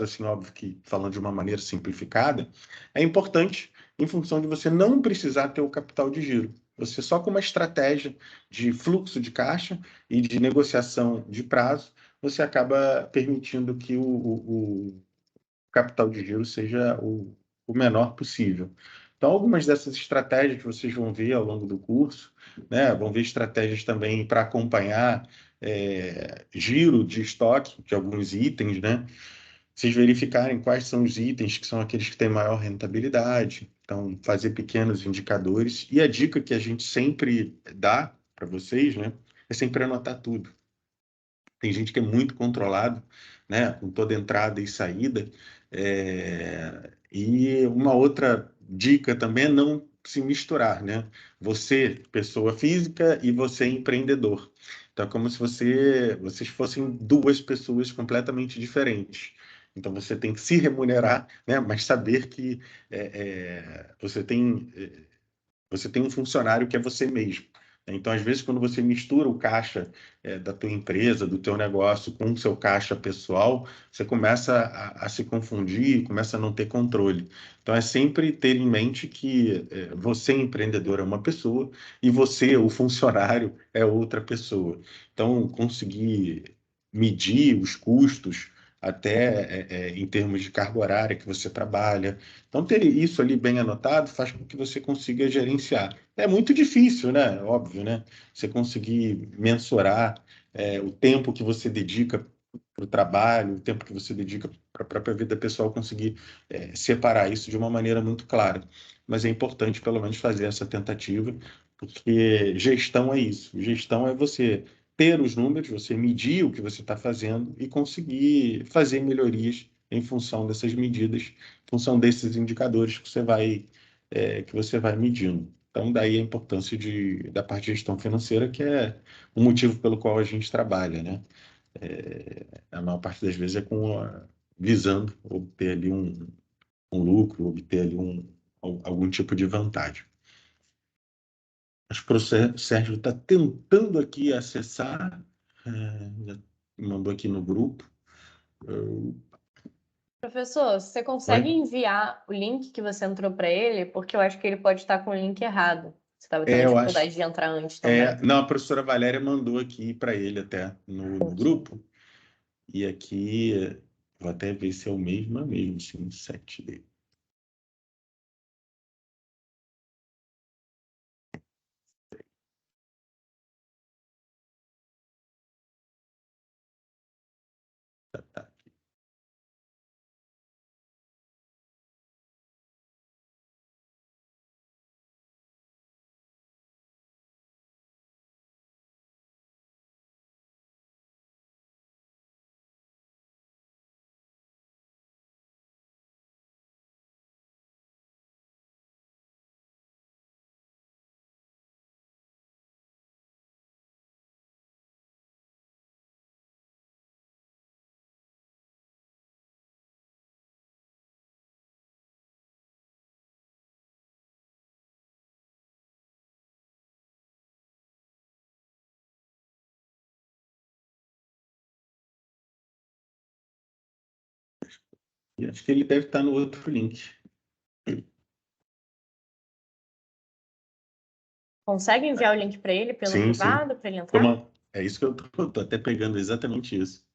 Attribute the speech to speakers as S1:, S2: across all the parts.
S1: assim, óbvio que falando de uma maneira simplificada, é importante em função de você não precisar ter o capital de giro. Você só com uma estratégia de fluxo de caixa e de negociação de prazo, você acaba permitindo que o capital de giro seja o menor possível. Então, algumas dessas estratégias vocês vão ver ao longo do curso, né? Vão ver estratégias também para acompanhar giro de estoque de alguns itens, né? Vocês verificarem quais são os itens que são aqueles que têm maior rentabilidade. Então, fazer pequenos indicadores. E a dica que a gente sempre dá para vocês, né? É sempre anotar tudo. Tem gente que é muito controlado, né, com toda entrada e saída. E uma outra dica também é não se misturar, né? Você, pessoa física, e você, empreendedor. Então, é como se vocês fossem duas pessoas completamente diferentes. Então, você tem que se remunerar, né, mas saber que você tem um funcionário que é você mesmo. Então, às vezes, quando você mistura o caixa da tua empresa, do teu negócio, com o seu caixa pessoal, você começa a se confundir, começa a não ter controle. Então, é sempre ter em mente que você, empreendedor, é uma pessoa e você, o funcionário, é outra pessoa. Então, conseguir medir os custos, até em termos de carga horária que você trabalha. Então, ter isso ali bem anotado faz com que você consiga gerenciar. É muito difícil, né? Óbvio, né? Você conseguir mensurar o tempo que você dedica para o trabalho, o tempo que você dedica para a própria vida pessoal, conseguir separar isso de uma maneira muito clara. Mas é importante, pelo menos, fazer essa tentativa, porque gestão é isso. Gestão é você ter os números, você medir o que você está fazendo e conseguir fazer melhorias em função dessas medidas, em função desses indicadores que você vai medindo. Então, daí a importância da parte de gestão financeira, que é o motivo pelo qual a gente trabalha, né? A maior parte das vezes é visando obter ali um lucro, obter ali algum tipo de vantagem. Acho que o Sérgio está tentando aqui acessar, já mandou aqui no grupo.
S2: Professor, você consegue
S1: Oi?
S2: enviar o link que você entrou para ele? Porque eu acho que ele pode estar com o link errado. Você estava tendo
S1: Eu acho.
S2: dificuldade de entrar antes também.
S1: Não, a professora Valéria mandou aqui para ele até no grupo. E aqui, vou até ver se é o mesmo, sim, o 7 dele. Tá. E acho que ele deve estar no outro link.
S2: Consegue enviar o link para ele pelo
S1: Sim, sim.
S2: privado, para ele entrar?
S1: É isso que eu tô até pegando exatamente isso.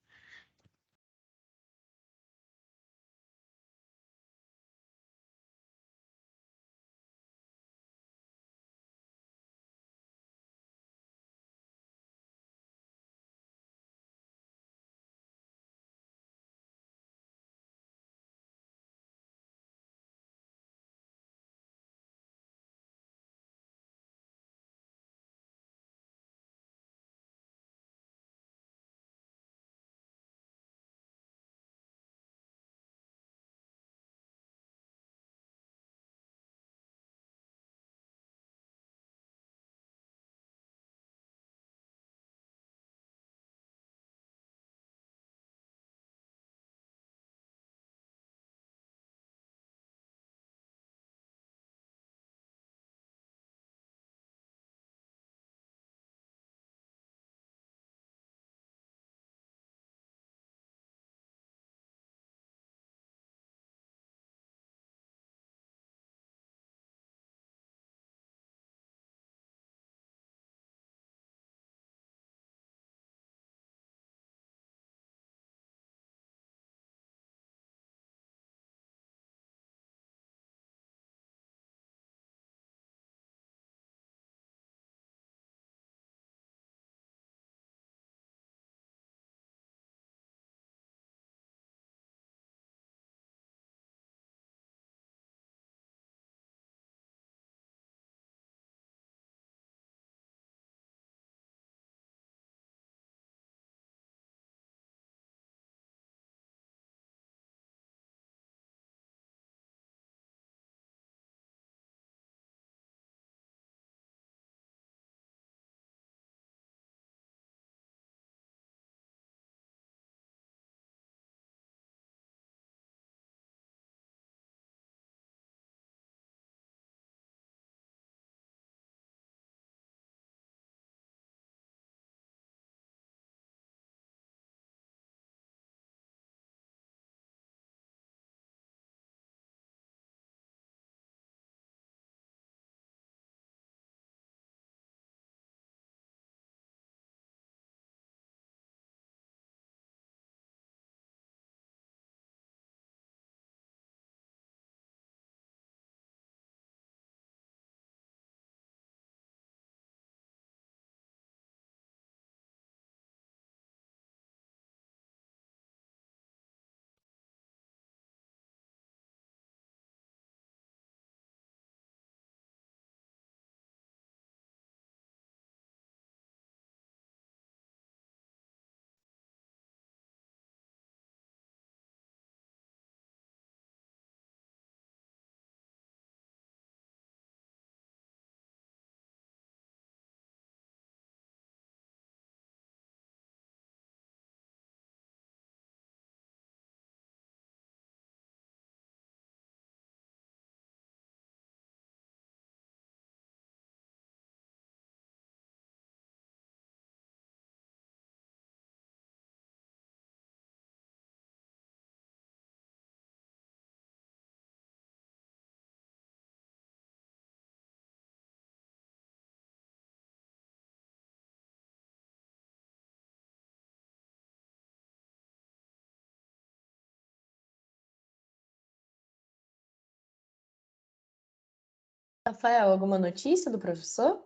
S2: Rafael, alguma notícia do professor?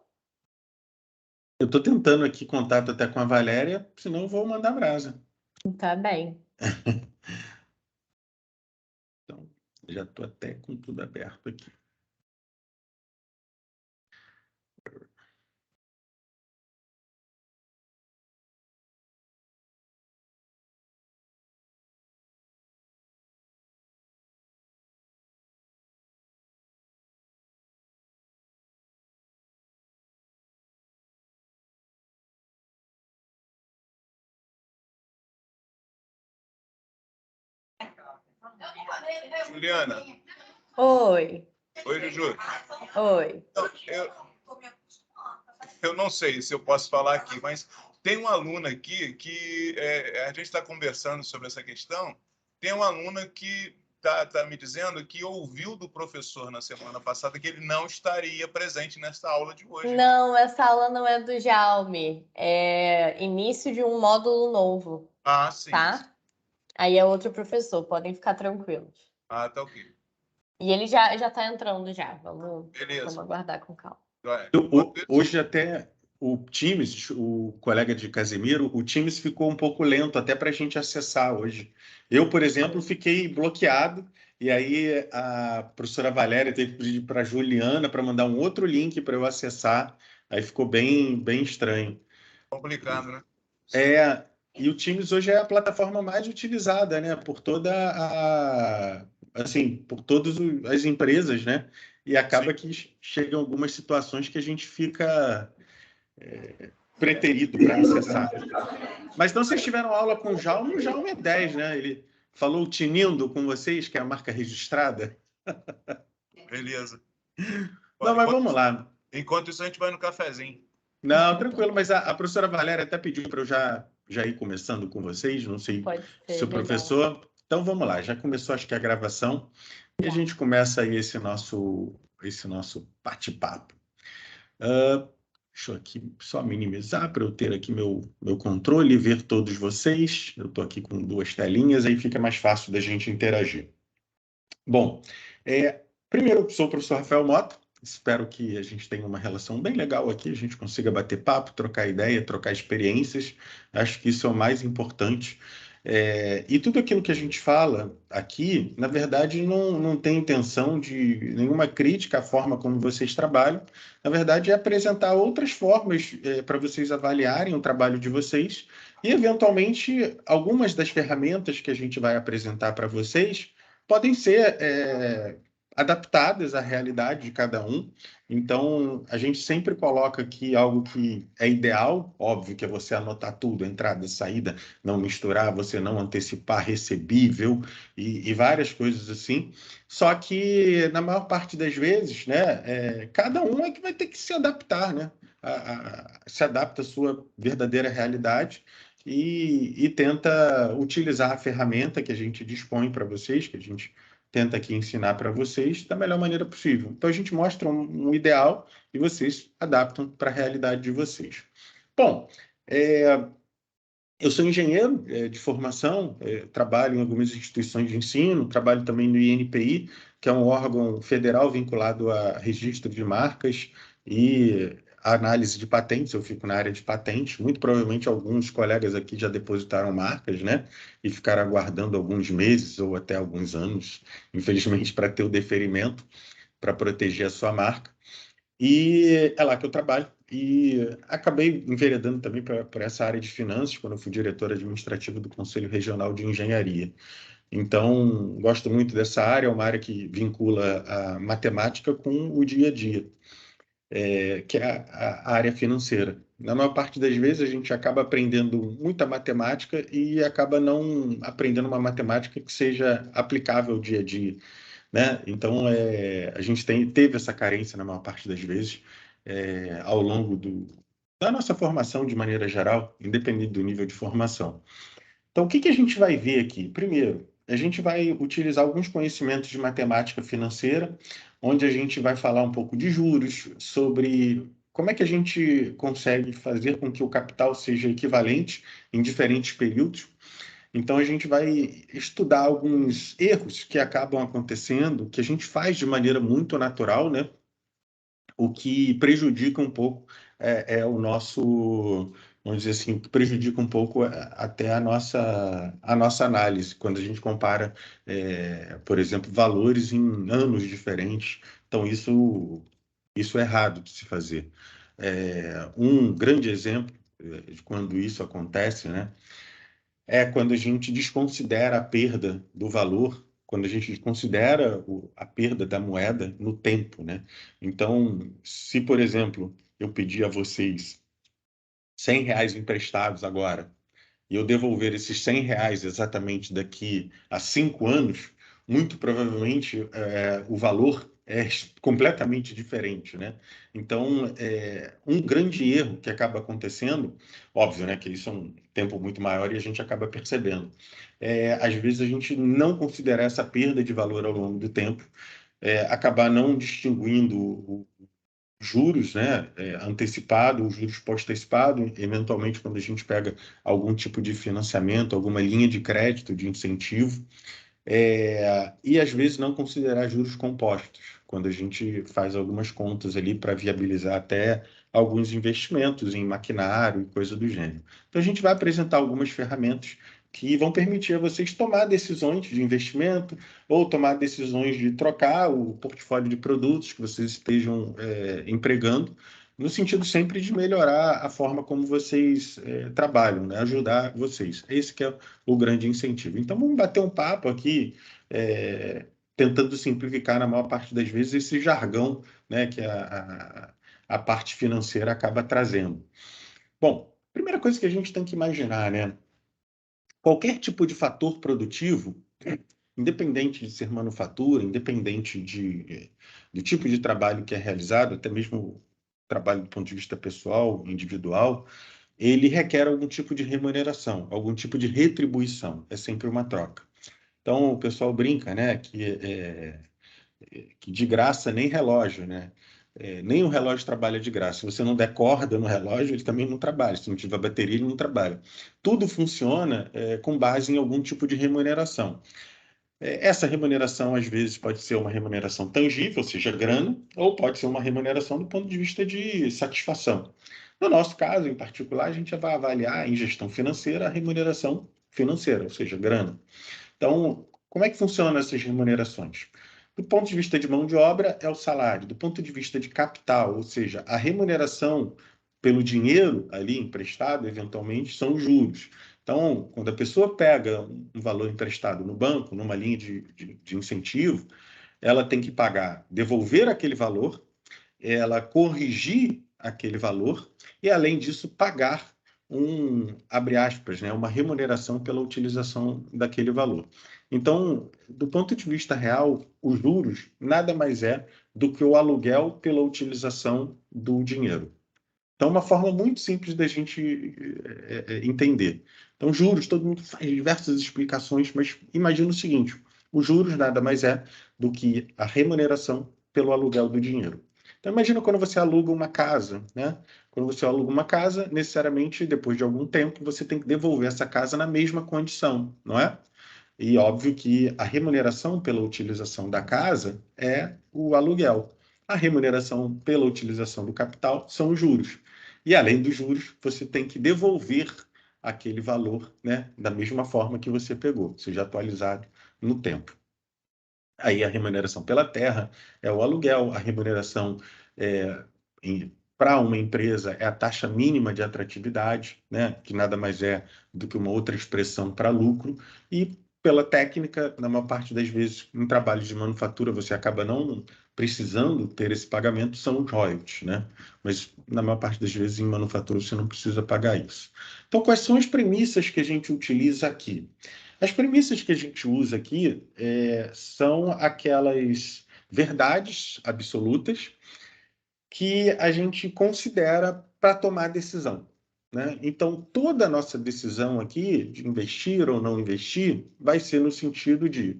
S1: Eu estou tentando aqui contato até com a Valéria, senão eu vou mandar brasa.
S2: Tá bem.
S1: Então, já estou até com tudo aberto aqui.
S3: Juliana.
S2: Oi.
S3: Oi, Juju.
S2: Oi.
S3: Eu não sei se eu posso falar aqui, mas tem uma aluna aqui que a gente está conversando sobre essa questão. Tem uma aluna que tá me dizendo que ouviu do professor na semana passada que ele não estaria presente nesta aula de hoje.
S2: Não, essa aula não é do Jaume. É início de um módulo novo,
S3: Ah, sim.
S2: tá? Aí é outro professor, podem ficar tranquilos.
S3: Ah, tá ok.
S2: E ele já tá entrando já. Vamos
S3: Beleza.
S2: aguardar com calma.
S1: Hoje até o Teams, o colega de Casemiro, o Teams ficou um pouco lento até para a gente acessar hoje. Eu, por exemplo, fiquei bloqueado e aí a professora Valéria teve que pedir para a Juliana para mandar um outro link para eu acessar. Aí ficou bem estranho.
S3: Complicado, né?
S1: E o Teams hoje é a plataforma mais utilizada, né, por toda assim, por todas as empresas, né? E acaba que chegam algumas situações que a gente fica preterido para acessar. Mas então vocês tiveram aula com o Jaume é 10, né? Ele falou tinindo com vocês, que é a marca registrada.
S3: Beleza.
S1: Não, mas vamos lá.
S3: Enquanto isso, a gente vai no cafezinho.
S1: Não, tranquilo, mas a professora Valéria até pediu para eu já ir começando com vocês, não sei se o
S2: legal.
S1: professor... Então vamos lá, já começou acho que a gravação e a gente começa aí esse nosso bate-papo. Deixa eu aqui só minimizar para eu ter aqui meu controle e ver todos vocês. Eu estou aqui com duas telinhas, aí fica mais fácil da gente interagir. Bom, primeiro, eu sou o professor Rafael Mota. Espero que a gente tenha uma relação bem legal aqui, a gente consiga bater papo, trocar ideia, trocar experiências. Acho que isso é o mais importante. E tudo aquilo que a gente fala aqui, na verdade, não tem intenção de nenhuma crítica à forma como vocês trabalham. Na verdade, é apresentar outras formas para vocês avaliarem o trabalho de vocês e, eventualmente, algumas das ferramentas que a gente vai apresentar para vocês podem ser adaptadas à realidade de cada um. Então, a gente sempre coloca aqui algo que é ideal, óbvio que é você anotar tudo, entrada, saída, não misturar, você não antecipar recebível e várias coisas assim. Só que, na maior parte das vezes, né, cada um é que vai ter que se adaptar, né? Se adapta à sua verdadeira realidade e tenta utilizar a ferramenta que a gente dispõe para vocês, que a gente tenta aqui ensinar para vocês da melhor maneira possível. Então, a gente mostra um ideal e vocês adaptam para a realidade de vocês. Bom, eu sou engenheiro de formação, trabalho em algumas instituições de ensino, trabalho também no INPI, que é um órgão federal vinculado a registro de marcas e a análise de patentes. Eu fico na área de patentes. Muito provavelmente alguns colegas aqui já depositaram marcas, né? E ficaram aguardando alguns meses ou até alguns anos, infelizmente, para ter o deferimento, para proteger a sua marca. E é lá que eu trabalho. E acabei enveredando também por essa área de finanças, quando eu fui diretor administrativo do Conselho Regional de Engenharia. Então, gosto muito dessa área, é uma área que vincula a matemática com o dia a dia, que é a área financeira. Na maior parte das vezes, a gente acaba aprendendo muita matemática e acaba não aprendendo uma matemática que seja aplicável ao dia a dia, né? Então, a gente teve essa carência na maior parte das vezes ao longo da nossa formação de maneira geral, independente do nível de formação. Então, o que a gente vai ver aqui? Primeiro, a gente vai utilizar alguns conhecimentos de matemática financeira, onde a gente vai falar um pouco de juros, sobre como é que a gente consegue fazer com que o capital seja equivalente em diferentes períodos. Então, a gente vai estudar alguns erros que acabam acontecendo, que a gente faz de maneira muito natural, né? o que prejudica um pouco o nosso, vamos dizer assim, que prejudica um pouco até a nossa análise, quando a gente compara, por exemplo, valores em anos diferentes. Então, isso é errado de se fazer. Um grande exemplo de quando isso acontece, né, é quando a gente desconsidera a perda do valor, quando a gente considera a perda da moeda no tempo, né? Então, se, por exemplo, eu pedir a vocês R$ 100 emprestados agora, e eu devolver esses R$ 100 exatamente daqui a 5 anos, muito provavelmente o valor é completamente diferente, né? Então, um grande erro que acaba acontecendo, óbvio, né, que isso é um tempo muito maior e a gente acaba percebendo. Às vezes a gente não considerar essa perda de valor ao longo do tempo, acabar não distinguindo juros, né, antecipado, os juros pós-antecipado, eventualmente quando a gente pega algum tipo de financiamento, alguma linha de crédito, de incentivo, e às vezes não considerar juros compostos, quando a gente faz algumas contas ali para viabilizar até alguns investimentos em maquinário e coisa do gênero. Então a gente vai apresentar algumas ferramentas que vão permitir a vocês tomar decisões de investimento ou tomar decisões de trocar o portfólio de produtos que vocês estejam empregando, no sentido sempre de melhorar a forma como vocês trabalham, né? Ajudar vocês. Esse que é o grande incentivo. Então, vamos bater um papo aqui, tentando simplificar, na maior parte das vezes, esse jargão, né, que a parte financeira acaba trazendo. Bom, primeira coisa que a gente tem que imaginar, né? Qualquer tipo de fator produtivo, independente de ser manufatura, independente do tipo de trabalho que é realizado, até mesmo trabalho do ponto de vista pessoal, individual, ele requer algum tipo de remuneração, algum tipo de retribuição. É sempre uma troca. Então, o pessoal brinca, né, que de graça nem relógio, né? Nem o relógio trabalha de graça. Se você não der corda no relógio, ele também não trabalha. Se não tiver bateria, ele não trabalha. Tudo funciona com base em algum tipo de remuneração. Essa remuneração, às vezes, pode ser uma remuneração tangível, ou seja, grana, ou pode ser uma remuneração do ponto de vista de satisfação. No nosso caso, em particular, a gente vai avaliar em gestão financeira a remuneração financeira, ou seja, grana. Então, como é que funcionam essas remunerações? Do ponto de vista de mão de obra, é o salário. Do ponto de vista de capital, ou seja, a remuneração pelo dinheiro ali emprestado, eventualmente, são os juros. Então, quando a pessoa pega um valor emprestado no banco, numa linha de incentivo, ela tem que pagar, devolver aquele valor, ela corrigir aquele valor e, além disso, pagar abre aspas, né, uma remuneração pela utilização daquele valor. Então, do ponto de vista real, os juros nada mais é do que o aluguel pela utilização do dinheiro. Então, uma forma muito simples da gente entender. Então, juros, todo mundo faz diversas explicações, mas imagina o seguinte: os juros nada mais é do que a remuneração pelo aluguel do dinheiro. Então, imagina quando você aluga uma casa, né? Quando você aluga uma casa, necessariamente, depois de algum tempo, você tem que devolver essa casa na mesma condição, não é? E óbvio que a remuneração pela utilização da casa é o aluguel. A remuneração pela utilização do capital são os juros. E além dos juros, você tem que devolver aquele valor, né, da mesma forma que você pegou, seja atualizado no tempo. Aí a remuneração pela terra é o aluguel, a remuneração para uma empresa é a taxa mínima de atratividade, né, que nada mais é do que uma outra expressão para lucro, e pela técnica, na maior parte das vezes, em trabalhos de manufatura, você acaba não precisando ter esse pagamento, são os royalties, né? Mas na maior parte das vezes em manufatura você não precisa pagar isso. Então, quais são as premissas que a gente utiliza aqui? As premissas que a gente usa aqui são aquelas verdades absolutas que a gente considera para tomar decisão, né? Então, toda a nossa decisão aqui de investir ou não investir vai ser no sentido de,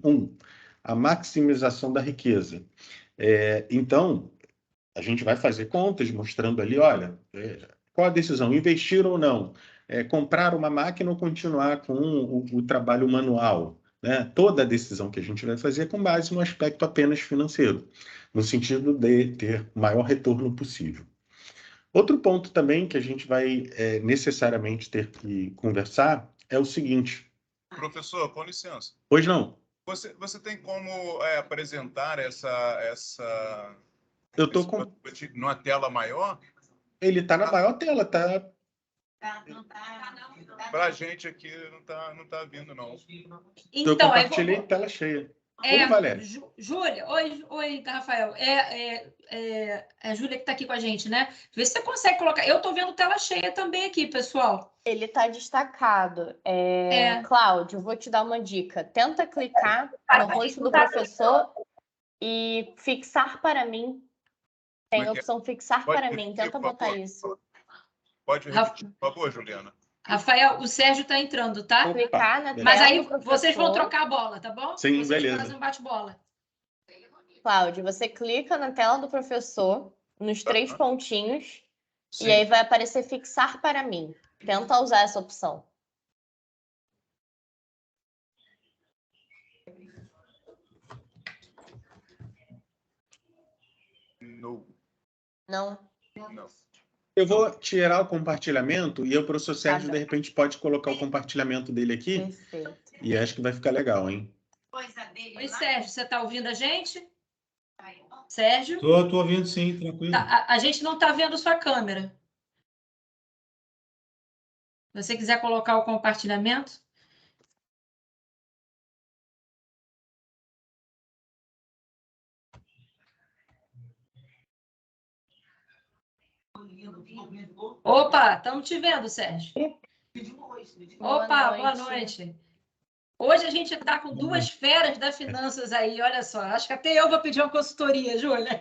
S1: a maximização da riqueza. Então, a gente vai fazer contas mostrando ali, olha, qual a decisão, investir ou não? Comprar uma máquina ou continuar com o trabalho manual? né, toda a decisão que a gente vai fazer é com base no aspecto apenas financeiro, no sentido de ter o maior retorno possível. Outro ponto também que a gente vai necessariamente ter que conversar é o seguinte.
S3: Professor, com licença.
S1: Pois não.
S3: Você tem como apresentar
S1: Eu estou com...
S3: numa tela maior?
S1: Ele está na maior tela, tá?
S3: Para a gente aqui não tá vindo, não.
S1: Eu compartilhei tela cheia. Oi, Valéria.
S4: Júlia, oi, Rafael. É a Júlia que está aqui com a gente, né? Vê se você consegue colocar. Eu estou vendo tela cheia também aqui, pessoal.
S2: Ele está destacado. Cláudio, vou te dar uma dica. Tenta clicar no rosto do professor e fixar para mim. Tem a opção fixar para mim. Tenta botar isso.
S3: Pode repetir, por favor, Juliana.
S4: Rafael, o Sérgio está entrando, tá?
S2: Clicar na tela.
S4: Mas aí vocês vão trocar a bola, tá bom?
S1: Sim,
S4: vocês
S1: beleza.
S4: fazem um bate-bola.
S2: Cláudio, você clica na tela do professor, nos 3 pontinhos,
S3: Sim.
S2: e aí vai aparecer fixar para mim. Tenta usar essa opção.
S3: Não.
S2: Não?
S3: Não.
S1: Eu vou tirar o compartilhamento e o professor Sérgio, de repente, pode colocar o compartilhamento dele aqui.
S2: Perfeito.
S1: E acho que vai ficar legal, hein?
S4: Oi, Sérgio, você está ouvindo a gente? Sérgio?
S5: Estou ouvindo, sim, tranquilo.
S4: Tá, a gente não está vendo sua câmera. Se você quiser colocar o compartilhamento. Opa, estamos te vendo, Sérgio. Opa, boa noite. Hoje a gente está com 2 feras das finanças aí, olha só. Acho que até eu vou pedir uma consultoria, Júlia.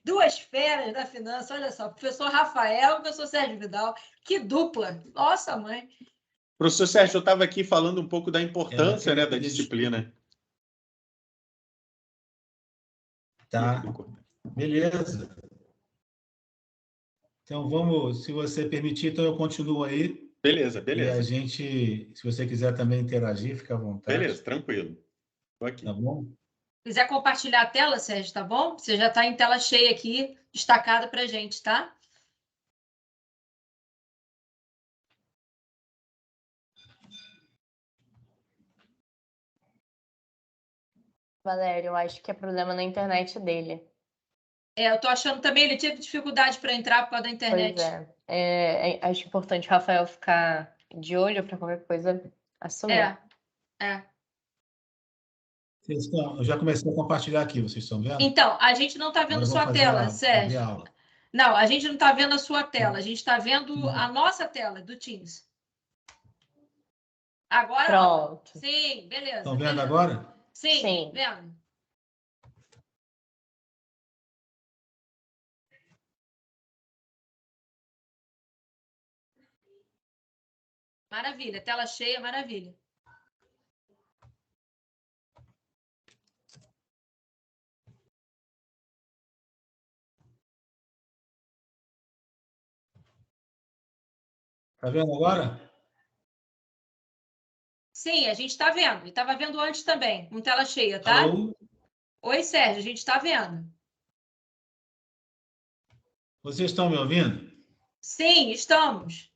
S4: 2 feras da finança, olha só. Professor Rafael e professor Sérgio Vidal. Que dupla! Nossa, mãe.
S1: Professor Sérgio, eu estava aqui falando um pouco da importância, da disciplina.
S5: Tá, beleza. Então, vamos, se você permitir, então eu continuo aí.
S1: Beleza.
S5: E a gente, se você quiser também interagir, fica à vontade.
S1: Beleza, tranquilo. Estou aqui.
S5: Tá bom?
S4: Se quiser compartilhar a tela, Sérgio, tá bom? Você já está em tela cheia aqui, destacado para a gente, tá?
S2: Valério, eu acho que é problema na internet dele.
S4: Eu tô achando também, ele teve dificuldade para entrar por causa da internet.
S2: Pois é. Acho importante o Rafael ficar de olho para qualquer coisa assumir.
S5: Eu já comecei a compartilhar aqui, vocês estão vendo?
S4: Então, a gente não está vendo sua tela, Sérgio.
S5: Aula.
S4: Não, a gente não está vendo a sua tela, a gente está vendo a nossa tela do Teams. Agora.
S2: Pronto.
S4: Sim, beleza.
S5: Estão vendo agora?
S4: Sim, vendo. Maravilha, tela cheia, maravilha.
S5: Está vendo agora?
S4: Sim, a gente está vendo. E estava vendo antes também, com tela cheia, tá?
S5: Alô?
S4: Oi, Sérgio, a gente está vendo.
S5: Vocês estão me ouvindo?
S4: Sim, estamos.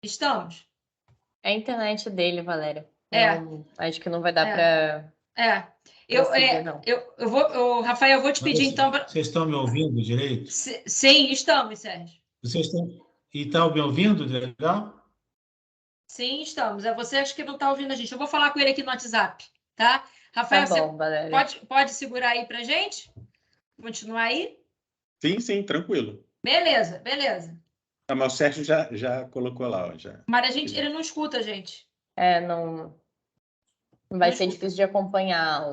S4: Estamos.
S2: É a internet dele, Valéria.
S4: É.
S2: Não, acho que não vai dar para.
S4: Rafael, eu vou te pedir então.
S5: Vocês estão me ouvindo direito?
S4: Sim, estamos, Sérgio.
S5: Vocês estão. E estão me ouvindo legal?
S4: Sim, estamos. É você acho que não está ouvindo a gente. Eu vou falar com ele aqui no WhatsApp, tá? Rafael,
S2: Tá bom, Valéria.
S4: pode segurar aí pra gente? Continuar aí?
S1: Sim, tranquilo.
S4: Beleza.
S1: Mas o Sérgio já colocou lá, ó, já.
S4: Mas ele não escuta a gente.
S2: Não vai ser difícil de acompanhar.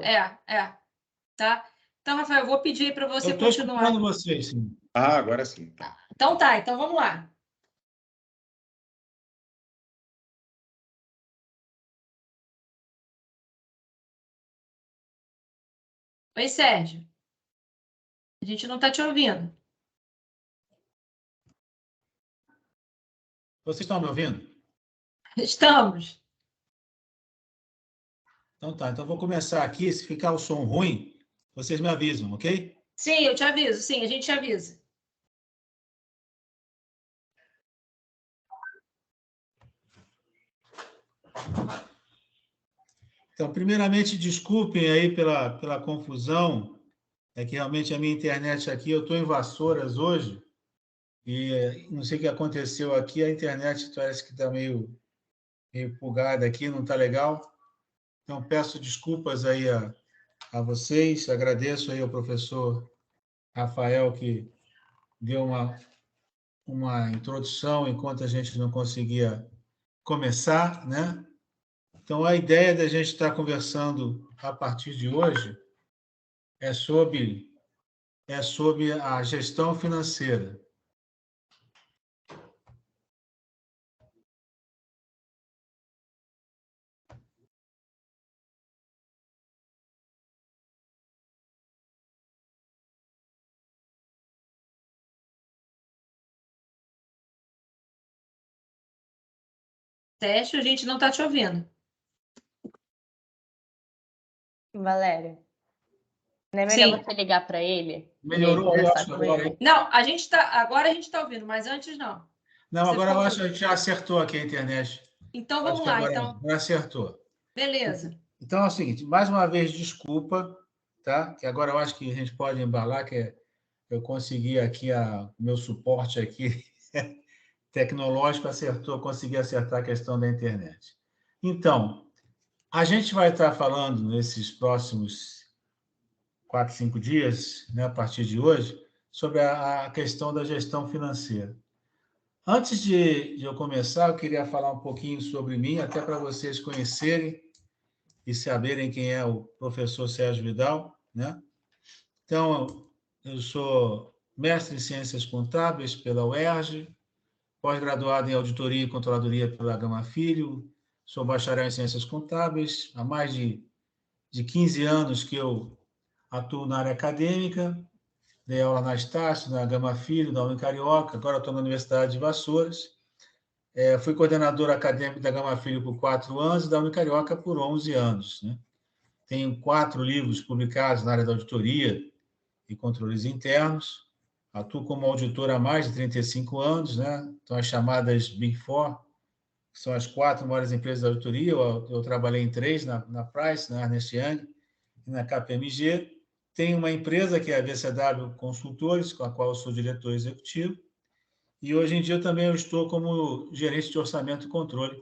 S4: Tá? Então, Rafael, eu vou pedir para você
S5: eu estou
S4: continuar.
S5: escutando vocês, sim.
S1: Agora sim.
S4: Então tá, então vamos lá. Oi, Sérgio. A gente não está te ouvindo.
S5: Vocês estão me ouvindo?
S4: Estamos.
S5: Então tá, então vou começar aqui. Se ficar o som ruim, vocês me avisam, ok?
S4: Sim, eu te aviso. Sim, a gente te avisa.
S5: Então, primeiramente, desculpem aí pela confusão. É que realmente a minha internet aqui, eu estou em Vassouras hoje, e não sei o que aconteceu aqui, a internet parece que está meio bugada aqui, não está legal. Então, peço desculpas aí a vocês, agradeço aí ao professor Rafael, que deu uma introdução enquanto a gente não conseguia começar, né? Então, a ideia da gente estar conversando a partir de hoje é sobre a gestão financeira.
S4: Teste, a gente não está te ouvindo.
S2: Valério, não é melhor você ligar para ele?
S5: Melhorou, eu acho, agora, hein?
S4: Não, agora a gente está ouvindo, mas antes não.
S5: Não,
S4: Você
S5: agora eu
S4: ficou
S5: acho que a gente já acertou aqui a internet.
S4: Então,
S5: Acho
S4: vamos
S5: que
S4: lá.
S5: agora
S4: Então,
S5: acertou.
S4: beleza.
S5: Então é o seguinte, mais uma vez, desculpa, tá? Que agora eu acho que a gente pode embalar, eu consegui aqui o meu suporte aqui tecnológico consegui acertar a questão da internet. Então, a gente vai estar falando nesses próximos 4, 5 dias, né, a partir de hoje, sobre a questão da gestão financeira. Antes de eu começar, eu queria falar um pouquinho sobre mim, até para vocês conhecerem e saberem quem é o professor Sérgio Vidal, né? Então, eu sou mestre em Ciências Contábeis pela UERJ, pós-graduado em Auditoria e Controladoria pela Gama Filho, sou bacharel em Ciências Contábeis, há mais de 15 anos que eu atuo na área acadêmica, dei aula na Estácio, na Gama Filho, na Unicarioca, agora estou na Universidade de Vassouras. Fui coordenador acadêmico da Gama Filho por 4 anos e da Unicarioca por 11 anos. Né? Tenho 4 livros publicados na área da auditoria e controles internos. Atuo como auditor há mais de 35 anos, né? Então, as chamadas Big Four, que são as 4 maiores empresas de auditoria. Eu trabalhei em 3, na Price, na Ernst Young e na KPMG. Tenho uma empresa que é a VCW Consultores, com a qual eu sou diretor executivo. E hoje em dia também eu estou como gerente de orçamento e controle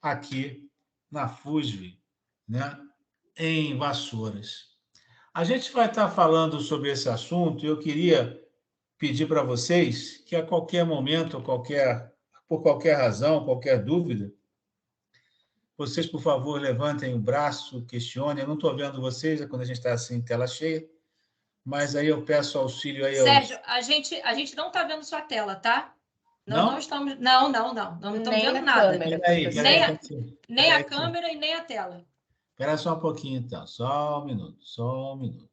S5: aqui na FUSV, né? Em Vassouras. A gente vai estar falando sobre esse assunto e eu queria pedir para vocês que a qualquer momento, por qualquer razão, qualquer dúvida, vocês, por favor, levantem o braço, questionem. Eu não estou vendo vocês, é quando a gente está assim, tela cheia, mas aí eu peço auxílio aí
S4: Sérgio, a gente não está vendo sua tela, tá? Nós não estamos. Não estamos
S2: Nem
S4: vendo
S2: a
S4: nada.
S2: câmera.
S4: Nem a câmera e nem a tela.
S5: Espera só um pouquinho, então. Só um minuto, só um minuto.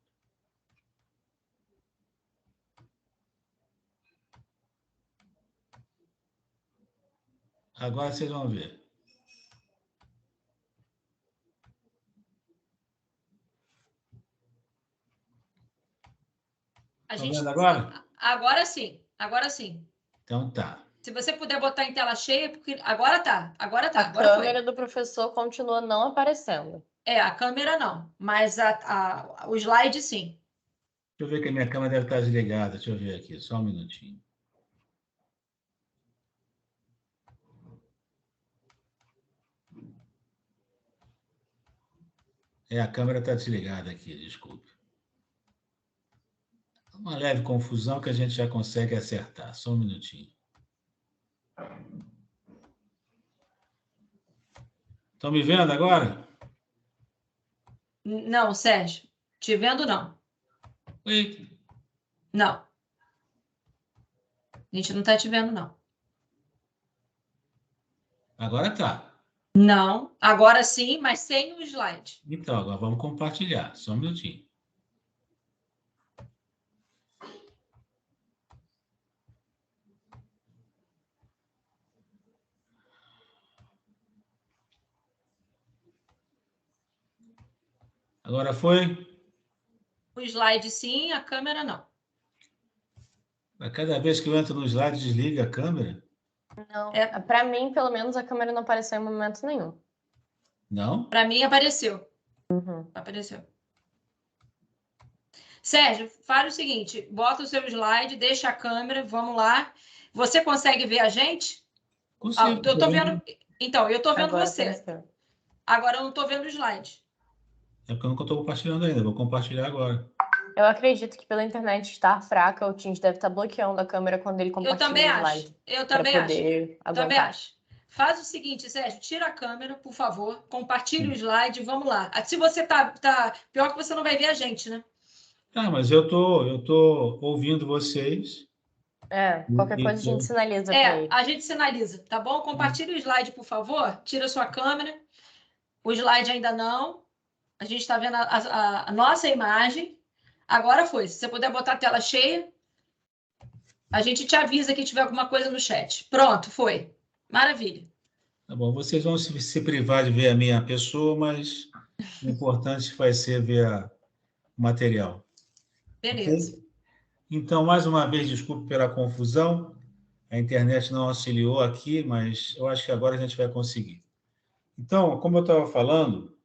S5: Agora vocês vão ver. Estão vendo agora?
S4: Agora sim, agora sim.
S5: Então tá.
S4: Se você puder botar em tela cheia, porque agora tá. Agora
S2: A câmera do professor continua não aparecendo.
S4: A câmera não, mas o slide sim.
S5: Deixa eu ver que a minha câmera deve estar desligada. Deixa eu ver aqui, só um minutinho. A câmera está desligada aqui, desculpe. Uma leve confusão que a gente já consegue acertar. Só um minutinho. Estão me vendo agora?
S4: Não, Sérgio. Te vendo, não.
S5: Oi.
S4: Não. A gente não está te vendo, não.
S5: Agora tá.
S4: Não. Agora sim, mas sem o slide.
S5: Então, agora vamos compartilhar. Só um minutinho. Agora foi?
S4: O slide sim, a câmera não.
S5: A cada vez que eu entro no slide, desliga a câmera?
S2: Não. Para mim, pelo menos, a câmera não apareceu em momento nenhum.
S5: Não?
S4: Para mim, apareceu.
S2: Uhum.
S4: Apareceu. Sérgio, faz o seguinte, bota o seu slide, deixa a câmera, vamos lá. Você consegue ver a gente?
S5: Consigo.
S4: Eu tô vendo... Então, eu tô vendo
S2: Agora
S4: você.
S2: apareceu.
S4: Agora eu não tô vendo o slide.
S5: É porque eu nunca estou compartilhando ainda, vou compartilhar agora.
S2: Eu acredito que pela internet estar fraca, o Teams deve estar bloqueando a câmera quando ele compartilha
S4: Eu também
S2: o
S4: acho.
S2: slide.
S4: Eu também
S2: Para
S4: acho.
S2: poder aguentar.
S4: Também acho. Faz o seguinte, Sérgio, tira a câmera, por favor, compartilha o slide, vamos lá. Se você tá pior que você não vai ver a gente, né?
S5: Ah, mas eu tô ouvindo vocês.
S2: Qualquer coisa a gente sinaliza para ele.
S4: A gente sinaliza, tá bom? Compartilha o slide, por favor. Tira a sua câmera. O slide ainda não. A gente está vendo a nossa imagem. Agora foi. Se você puder botar a tela cheia, a gente te avisa que tiver alguma coisa no chat. Pronto, foi. Maravilha.
S5: Tá bom, vocês vão se privar de ver a minha pessoa, mas o importante vai ser ver o material.
S4: Beleza.
S5: Okay? Então, mais uma vez, desculpe pela confusão. A internet não auxiliou aqui, mas eu acho que agora a gente vai conseguir. Então, como eu estava falando,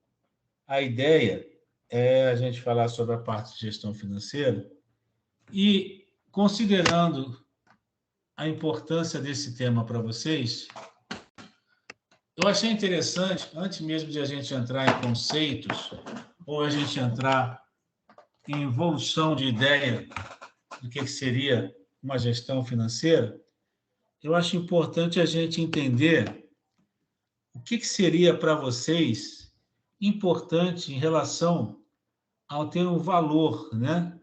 S5: a ideia é a gente falar sobre a parte de gestão financeira e, considerando a importância desse tema para vocês, eu achei interessante, antes mesmo de a gente entrar em conceitos, ou a gente entrar em evolução de ideia do que seria uma gestão financeira, eu acho importante a gente entender o que seria para vocês importante em relação ao ter um valor, né?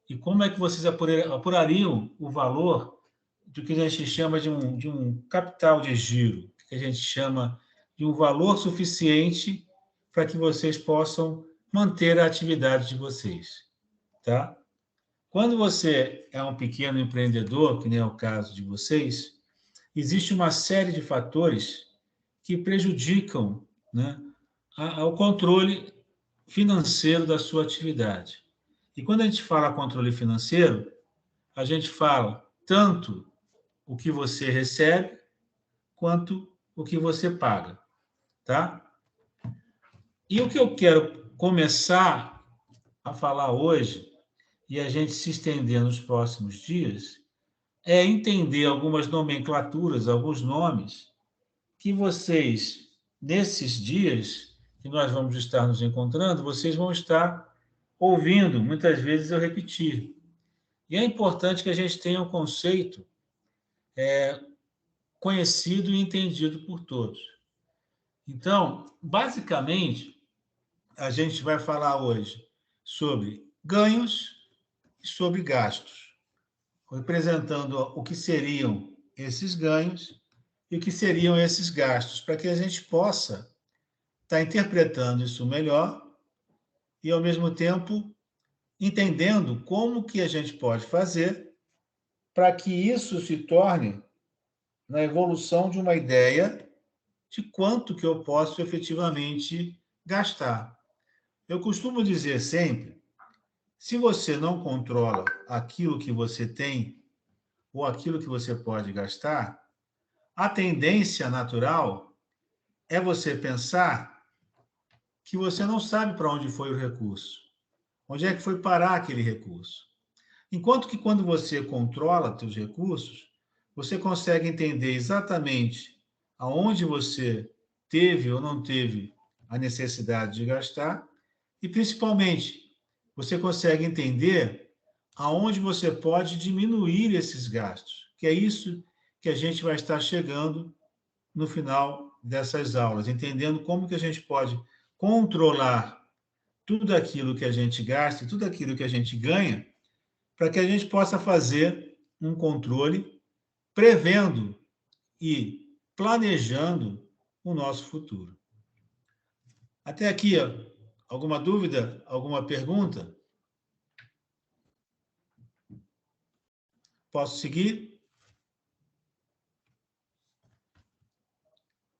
S5: E como é que vocês apurariam o valor do que a gente chama de um capital de giro, que a gente chama de um valor suficiente para que vocês possam manter a atividade de vocês, tá? Quando você é um pequeno empreendedor, que nem é o caso de vocês, existe uma série de fatores que prejudicam, né, ao controle financeiro da sua atividade. E quando a gente fala controle financeiro, a gente fala tanto o que você recebe quanto o que você paga, tá? E o que eu quero começar a falar hoje, e a gente se estender nos próximos dias, é entender algumas nomenclaturas, alguns nomes que vocês, nesses dias que nós vamos estar nos encontrando, vocês vão estar ouvindo, muitas vezes eu repetir. E é importante que a gente tenha um conceito conhecido e entendido por todos. Então, basicamente, a gente vai falar hoje sobre ganhos e sobre gastos, representando o que seriam esses ganhos e o que seriam esses gastos, para que a gente possa estar interpretando isso melhor e, ao mesmo tempo, entendendo como que a gente pode fazer para que isso se torne na evolução de uma ideia de quanto que eu posso efetivamente gastar. Eu costumo dizer sempre, se você não controla aquilo que você tem ou aquilo que você pode gastar, a tendência natural é você pensar que você não sabe para onde foi o recurso, onde é que foi parar aquele recurso. Enquanto que quando você controla seus recursos, você consegue entender exatamente aonde você teve ou não teve a necessidade de gastar e, principalmente, você consegue entender aonde você pode diminuir esses gastos, que é isso que a gente vai estar chegando no final dessas aulas, entendendo como que a gente pode controlar tudo aquilo que a gente gasta e tudo aquilo que a gente ganha, para que a gente possa fazer um controle prevendo e planejando o nosso futuro. Até aqui, alguma dúvida? Alguma pergunta? Posso seguir?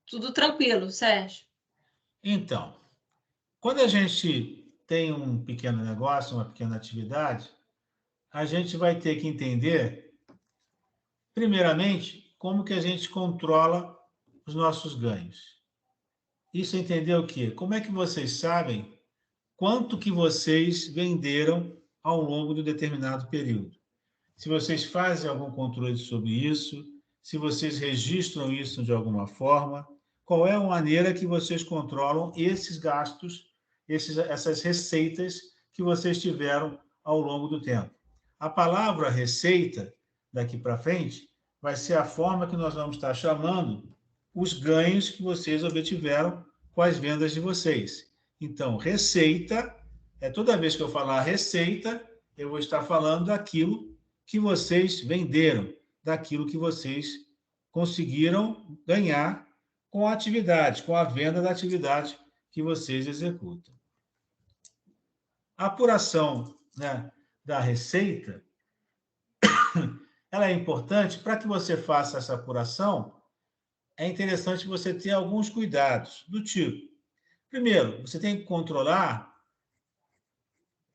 S4: Tudo tranquilo, Sérgio.
S5: Então, quando a gente tem um pequeno negócio, uma pequena atividade, a gente vai ter que entender, primeiramente, como que a gente controla os nossos ganhos. Isso entender o quê? Como é que vocês sabem quanto que vocês venderam ao longo de um determinado período? Se vocês fazem algum controle sobre isso, se vocês registram isso de alguma forma, qual é a maneira que vocês controlam esses gastos, essas receitas que vocês tiveram ao longo do tempo. A palavra receita, daqui para frente, vai ser a forma que nós vamos estar chamando os ganhos que vocês obtiveram com as vendas de vocês. Então, receita, toda vez que eu falar receita, eu vou estar falando daquilo que vocês venderam, daquilo que vocês conseguiram ganhar com a atividade, com a venda da atividade que vocês executam. A apuração, né, da receita, ela é importante. Para que você faça essa apuração, é interessante você ter alguns cuidados, do tipo, primeiro, você tem que controlar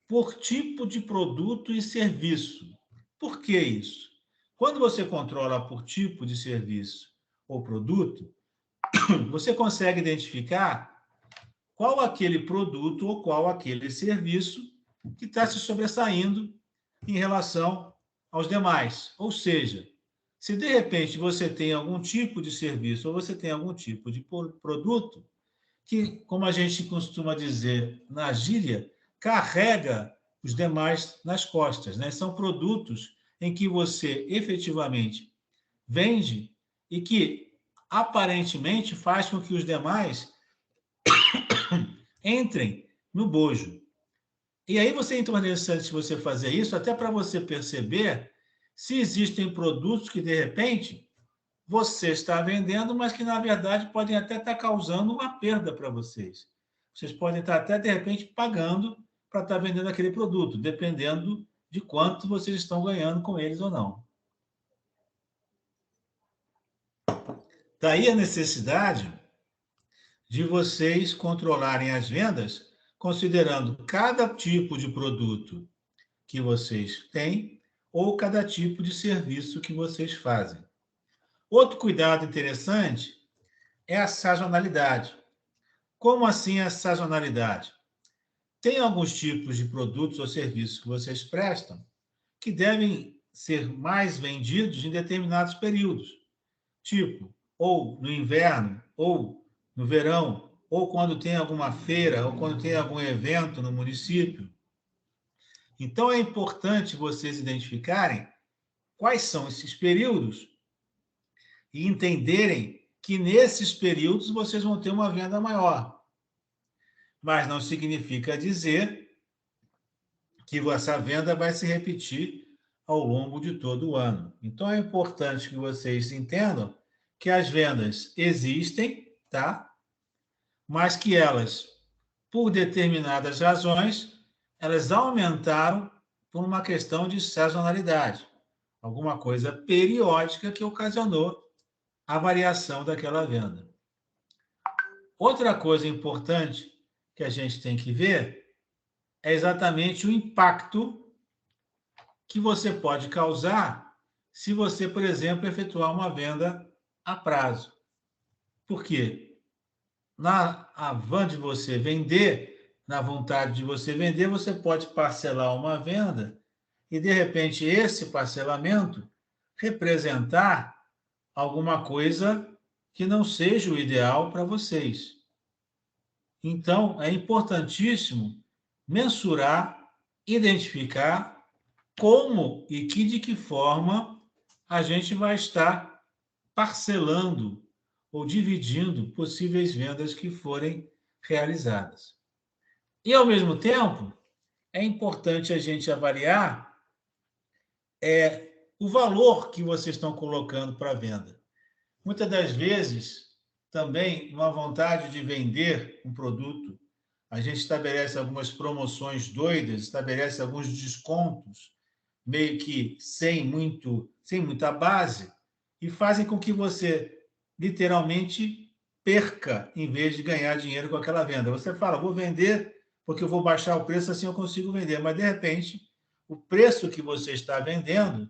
S5: por tipo de produto e serviço. Por que isso? Quando você controla por tipo de serviço ou produto, você consegue identificar qual aquele produto ou qual aquele serviço que está se sobressaindo em relação aos demais. Ou seja, se de repente você tem algum tipo de serviço ou você tem algum tipo de produto que, como a gente costuma dizer na gíria, carrega os demais nas costas, né? São produtos em que você efetivamente vende e que aparentemente faz com que os demais entrem no bojo. E aí é interessante você fazer isso até para você perceber se existem produtos que, de repente, você está vendendo, mas que, na verdade, podem até estar causando uma perda para vocês. Vocês podem estar até, de repente, pagando para estar vendendo aquele produto, dependendo de quanto vocês estão ganhando com eles ou não. Daí a necessidade de vocês controlarem as vendas, considerando cada tipo de produto que vocês têm ou cada tipo de serviço que vocês fazem. Outro cuidado interessante é a sazonalidade. Como assim a sazonalidade? Tem alguns tipos de produtos ou serviços que vocês prestam que devem ser mais vendidos em determinados períodos, tipo, ou no inverno, ou no verão, ou quando tem alguma feira, ou quando tem algum evento no município. Então, é importante vocês identificarem quais são esses períodos e entenderem que nesses períodos vocês vão ter uma venda maior. Mas não significa dizer que essa venda vai se repetir ao longo de todo o ano. Então, é importante que vocês entendam que as vendas existem, tá? Mas que elas, por determinadas razões, elas aumentaram por uma questão de sazonalidade, alguma coisa periódica que ocasionou a variação daquela venda. Outra coisa importante que a gente tem que ver é exatamente o impacto que você pode causar se você, por exemplo, efetuar uma venda a prazo. Por quê? Na van de você vender, na vontade de você vender, você pode parcelar uma venda e, de repente, esse parcelamento representar alguma coisa que não seja o ideal para vocês. Então, é importantíssimo mensurar, identificar como e de que forma a gente vai estar parcelando ou dividindo possíveis vendas que forem realizadas. E, ao mesmo tempo, é importante a gente avaliar o valor que vocês estão colocando para a venda. Muitas das vezes, também, uma vontade de vender um produto, a gente estabelece algumas promoções doidas, estabelece alguns descontos, meio que sem muita base, e fazem com que você, literalmente, perca em vez de ganhar dinheiro com aquela venda. Você fala, vou vender porque eu vou baixar o preço, assim eu consigo vender. Mas, de repente, o preço que você está vendendo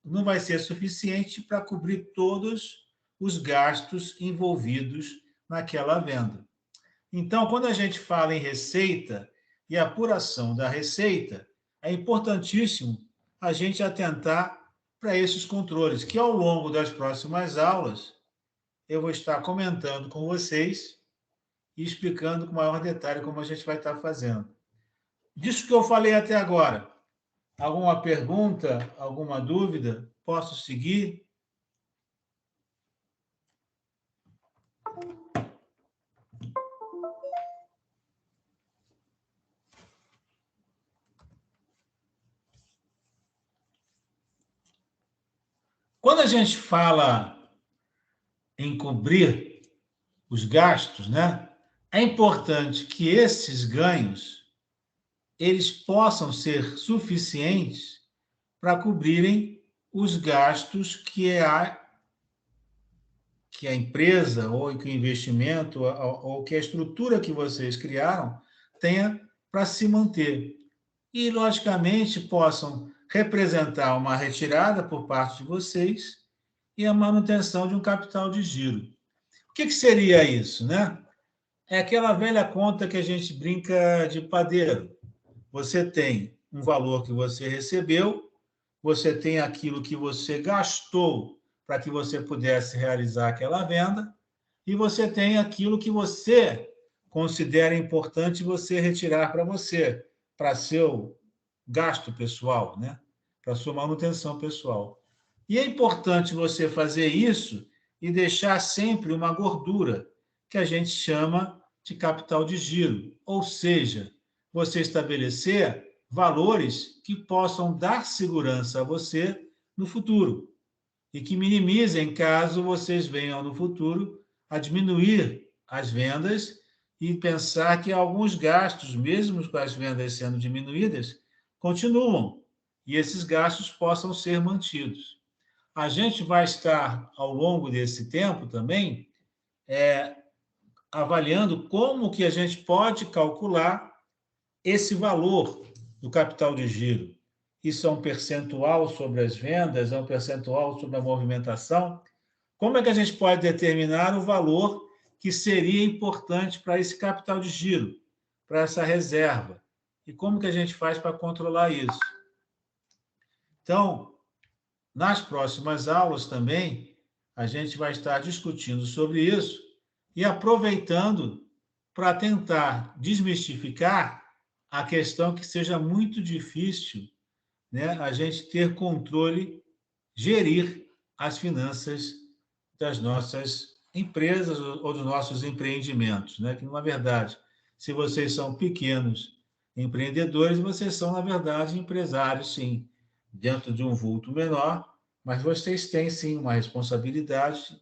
S5: não vai ser suficiente para cobrir todos os gastos envolvidos naquela venda. Então, quando a gente fala em receita e apuração da receita, é importantíssimo a gente atentar para esses controles, que ao longo das próximas aulas eu vou estar comentando com vocês e explicando com maior detalhe como a gente vai estar fazendo. Disso que eu falei até agora, alguma pergunta, alguma dúvida? Posso seguir? Quando a gente fala em cobrir os gastos, né, é importante que esses ganhos eles possam ser suficientes para cobrirem os gastos que a empresa, ou que o investimento, ou que a estrutura que vocês criaram tenha para se manter. E, logicamente, possam representar uma retirada por parte de vocês e a manutenção de um capital de giro. O que seria isso, né? É aquela velha conta que a gente brinca de padeiro. Você tem um valor que você recebeu, você tem aquilo que você gastou para que você pudesse realizar aquela venda, e você tem aquilo que você considera importante você retirar para você, para seu gasto pessoal, né? Para sua manutenção pessoal. E é importante você fazer isso e deixar sempre uma gordura, que a gente chama de capital de giro, ou seja, você estabelecer valores que possam dar segurança a você no futuro e que minimizem caso vocês venham no futuro a diminuir as vendas e pensar que alguns gastos, mesmo com as vendas sendo diminuídas, continuam e esses gastos possam ser mantidos. A gente vai estar, ao longo desse tempo também, avaliando como que a gente pode calcular esse valor do capital de giro. Isso é um percentual sobre as vendas, é um percentual sobre a movimentação. Como é que a gente pode determinar o valor que seria importante para esse capital de giro, para essa reserva? E como que a gente faz para controlar isso? Então, nas próximas aulas também, a gente vai estar discutindo sobre isso e aproveitando para tentar desmistificar a questão que seja muito difícil, né, a gente ter controle, gerir as finanças das nossas empresas ou dos nossos empreendimentos, né? Que, na verdade, se vocês são pequenos empreendedores, vocês são, na verdade, empresários, sim, dentro de um vulto menor, mas vocês têm, sim, uma responsabilidade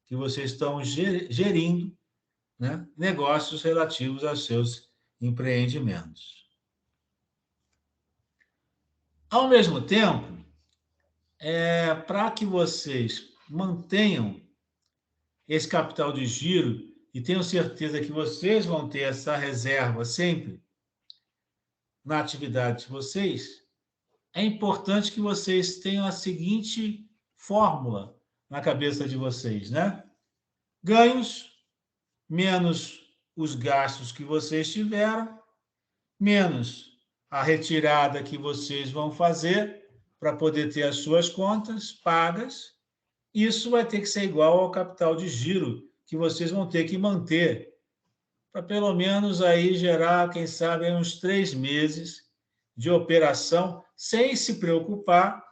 S5: que vocês estão gerindo, né, negócios relativos aos seus empreendimentos. Ao mesmo tempo, para que vocês mantenham esse capital de giro e tenham certeza que vocês vão ter essa reserva sempre na atividade de vocês, é importante que vocês tenham a seguinte fórmula na cabeça de vocês, né? Ganhos menos os gastos que vocês tiveram, menos a retirada que vocês vão fazer para poder ter as suas contas pagas, isso vai ter que ser igual ao capital de giro que vocês vão ter que manter para pelo menos aí gerar, quem sabe, uns 3 meses de operação, sem se preocupar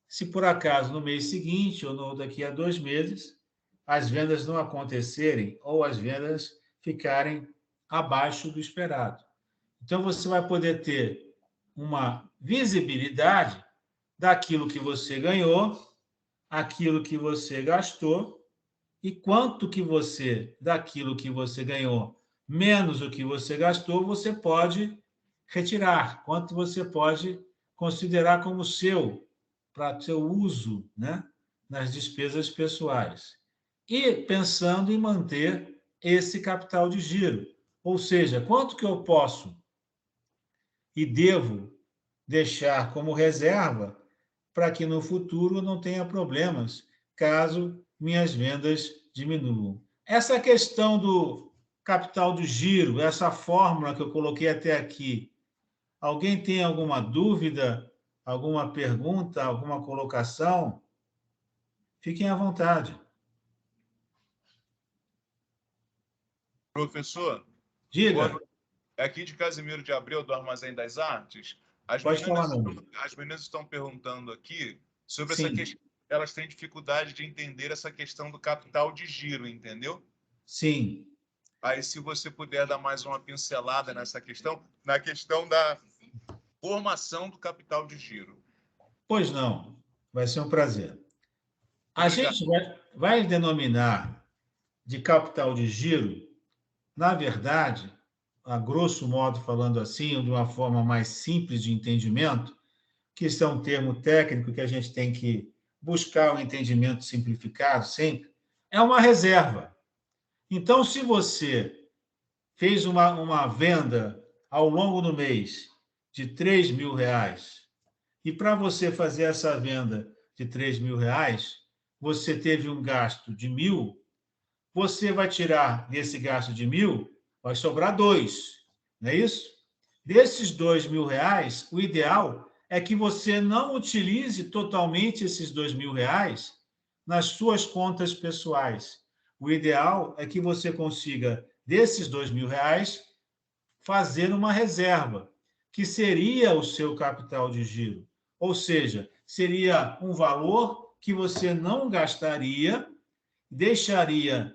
S5: se por acaso no mês seguinte ou daqui a 2 meses as vendas não acontecerem ou as vendas ficarem abaixo do esperado. Então, você vai poder ter uma visibilidade daquilo que você ganhou, aquilo que você gastou e quanto que você, daquilo que você ganhou, menos o que você gastou, você pode retirar, quanto você pode considerar como seu, para seu uso, né, nas despesas pessoais. E pensando em manter esse capital de giro, Ou seja, quanto que eu posso e devo deixar como reserva para que no futuro não tenha problemas, caso minhas vendas diminuam. Essa questão do capital de giro, essa fórmula que eu coloquei até aqui, alguém tem alguma dúvida, alguma pergunta, alguma colocação? Fiquem à vontade.
S3: Professor,
S5: Diga.
S3: Aqui de Casimiro de Abreu, do Armazém das Artes,
S5: Pode falar, meu amigo.
S3: as meninas estão perguntando aqui sobre
S5: Sim.
S3: essa questão. Elas têm dificuldade de entender essa questão do capital de giro, entendeu?
S5: Sim.
S3: Aí, se você puder dar mais uma pincelada nessa questão, na questão da formação do capital de giro.
S5: Pois não, vai ser um prazer. A gente vai denominar de capital de giro, na verdade, a grosso modo falando assim, de uma forma mais simples de entendimento, que isso é um termo técnico que a gente tem que buscar um entendimento simplificado sempre, é uma reserva. Então, se você fez uma venda ao longo do mês de R$3.000, e para você fazer essa venda de R$3.000, você teve um gasto de 1.000, você vai tirar desse gasto de 1.000, vai sobrar 2, não é isso? Desses R$2.000, o ideal é que você não utilize totalmente esses R$2.000 nas suas contas pessoais. O ideal é que você consiga, desses R$2.000, fazer uma reserva, que seria o seu capital de giro. Ou seja, seria um valor que você não gastaria, deixaria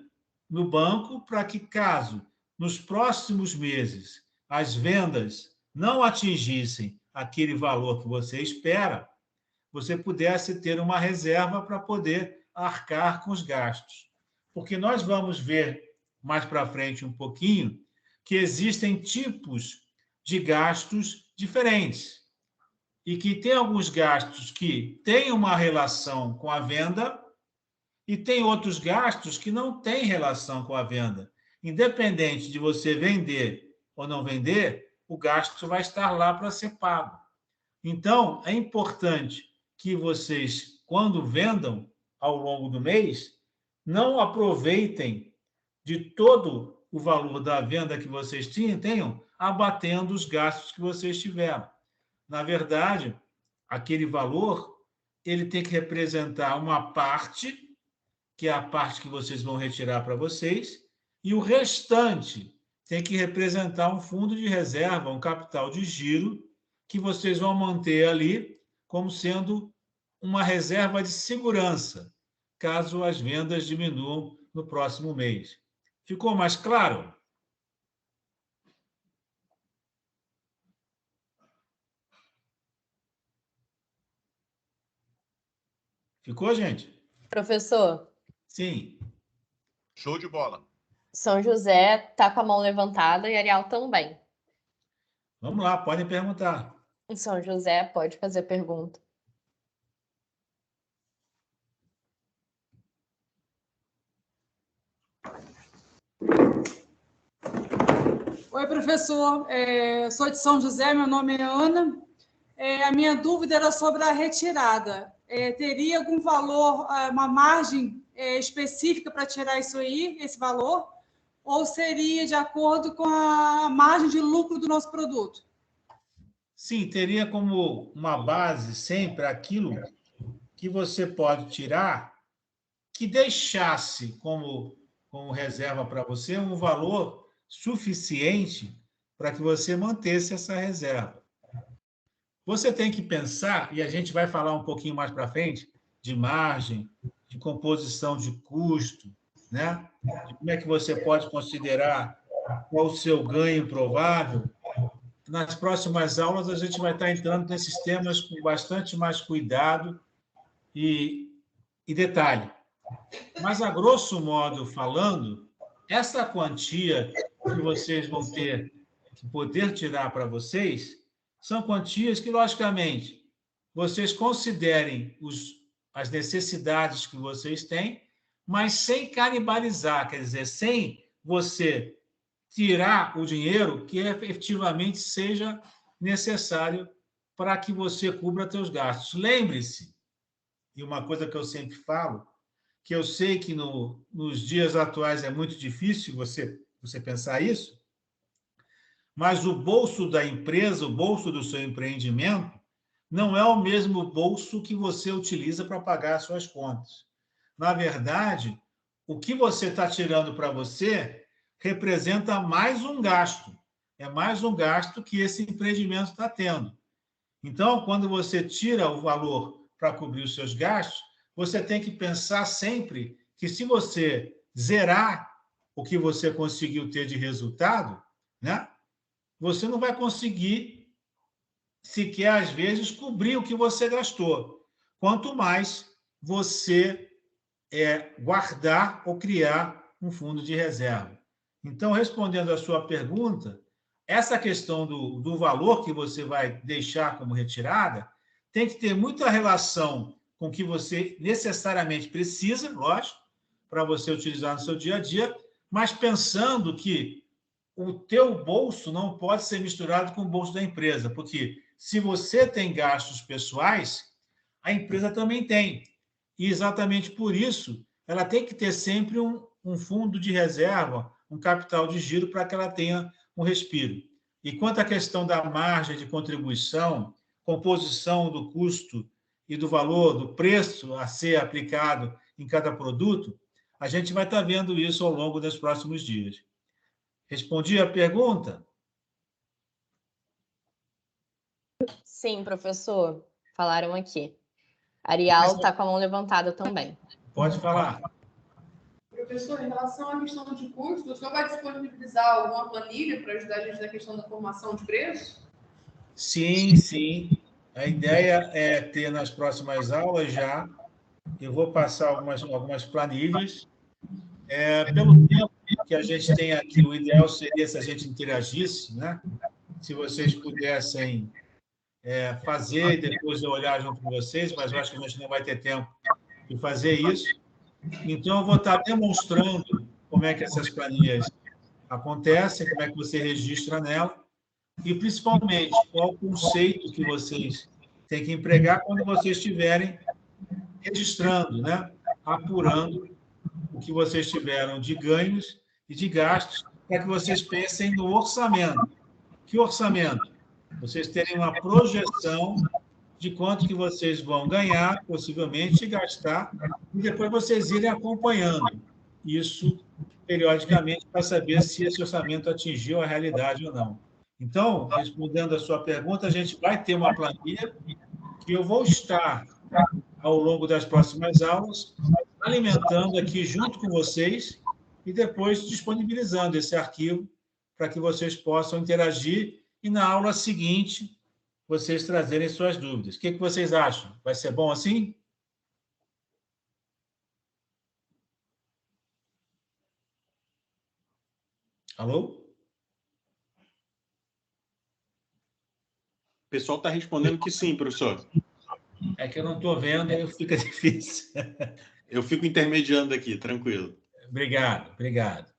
S5: no banco para que, caso nos próximos meses as vendas não atingissem aquele valor que você espera, você pudesse ter uma reserva para poder arcar com os gastos. Porque nós vamos ver mais para frente um pouquinho que existem tipos de gastos diferentes e que tem alguns gastos que têm uma relação com a venda e tem outros gastos que não têm relação com a venda. Independente de você vender ou não vender, o gasto vai estar lá para ser pago. Então, é importante que vocês, quando vendam ao longo do mês, não aproveitem de todo o valor da venda que vocês tenham, abatendo os gastos que vocês tiveram. Na verdade, aquele valor ele tem que representar uma parte, que é a parte que vocês vão retirar para vocês, e o restante tem que representar um fundo de reserva, um capital de giro, que vocês vão manter ali como sendo uma reserva de segurança, caso as vendas diminuam no próximo mês. Ficou mais claro? Ficou, gente?
S2: Professor?
S5: Sim.
S3: Show de bola.
S2: São José está com a mão levantada e Arial também.
S5: Vamos lá, podem perguntar.
S2: São José, pode fazer pergunta.
S6: Oi, professor. Sou de São José, meu nome é Ana. A minha dúvida era sobre a retirada. Teria algum valor, uma margem específica para tirar isso aí, esse valor? Ou seria de acordo com a margem de lucro do nosso produto?
S5: Sim, teria como uma base sempre aquilo que você pode tirar que deixasse como reserva para você um valor suficiente para que você mantesse essa reserva. Você tem que pensar, e a gente vai falar um pouquinho mais para frente, de margem, de composição de custo, né? De como é que você pode considerar qual o seu ganho provável. Nas próximas aulas, a gente vai estar entrando nesses temas com bastante mais cuidado e detalhe. Mas, a grosso modo falando, essa quantia que vocês vão ter que poder tirar para vocês são quantias que, logicamente, vocês considerem as necessidades que vocês têm, mas sem canibalizar, quer dizer, sem você tirar o dinheiro que efetivamente seja necessário para que você cubra seus gastos. Lembre-se, e uma coisa que eu sempre falo, que eu sei que nos dias atuais é muito difícil você pensar isso, mas o bolso da empresa, o bolso do seu empreendimento, não é o mesmo bolso que você utiliza para pagar as suas contas. Na verdade, o que você está tirando para você representa mais um gasto. É mais um gasto que esse empreendimento está tendo. Então, quando você tira o valor para cobrir os seus gastos, você tem que pensar sempre que se você zerar o que você conseguiu ter de resultado, né, você não vai conseguir sequer, às vezes, cobrir o que você gastou. Quanto mais você guardar ou criar um fundo de reserva. Então, respondendo à sua pergunta, essa questão do valor que você vai deixar como retirada tem que ter muita relação com o que você necessariamente precisa, lógico, para você utilizar no seu dia a dia, mas pensando que o teu bolso não pode ser misturado com o bolso da empresa, porque se você tem gastos pessoais, a empresa também tem. E exatamente por isso, ela tem que ter sempre um fundo de reserva, um capital de giro para que ela tenha um respiro. E quanto à questão da margem de contribuição, composição do custo e do valor, do preço a ser aplicado em cada produto, a gente vai estar vendo isso ao longo dos próximos dias. Respondi a pergunta?
S2: Sim, professor. Falaram aqui. Arial está com a mão levantada também.
S5: Pode falar.
S7: Professor, em relação à questão de custos, o senhor vai disponibilizar alguma planilha para ajudar a gente na questão da formação de preço?
S5: Sim, sim. A ideia é ter nas próximas aulas já, eu vou passar algumas planilhas. Pelo tempo que a gente tem aqui, o ideal seria se a gente interagisse, né? Se vocês pudessem fazer e depois eu olhar junto com vocês, mas eu acho que a gente não vai ter tempo de fazer isso. Então, eu vou estar demonstrando como é que essas planilhas acontecem, como é que você registra nela, e, principalmente, qual o conceito que vocês têm que empregar quando vocês estiverem registrando, né? Apurando o que vocês tiveram de ganhos e de gastos, para que vocês pensem no orçamento. Que orçamento? Vocês terem uma projeção de quanto que vocês vão ganhar, possivelmente, e gastar, e depois vocês irem acompanhando isso periodicamente para saber se esse orçamento atingiu a realidade ou não. Então, respondendo a sua pergunta, a gente vai ter uma planilha que eu vou estar, ao longo das próximas aulas, alimentando aqui junto com vocês e depois disponibilizando esse arquivo para que vocês possam interagir e, na aula seguinte, vocês trazerem suas dúvidas. O que vocês acham? Vai ser bom assim? Alô?
S1: O pessoal está respondendo que sim, professor.
S5: É que eu não estou vendo, aí fica difícil.
S1: Eu fico intermediando aqui, tranquilo.
S5: Obrigado, obrigado.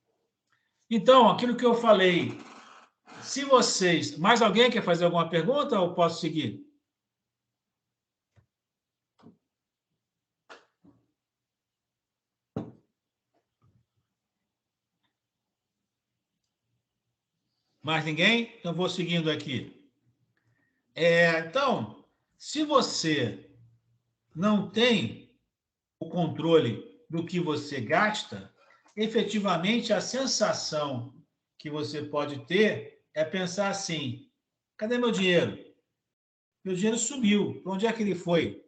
S5: Então, aquilo que eu falei, se vocês... Mais alguém quer fazer alguma pergunta ou posso seguir? Mais ninguém? Então, vou seguindo aqui. Então, se você não tem o controle do que você gasta, efetivamente a sensação que você pode ter é pensar assim: cadê meu dinheiro? Meu dinheiro sumiu, para onde é que ele foi?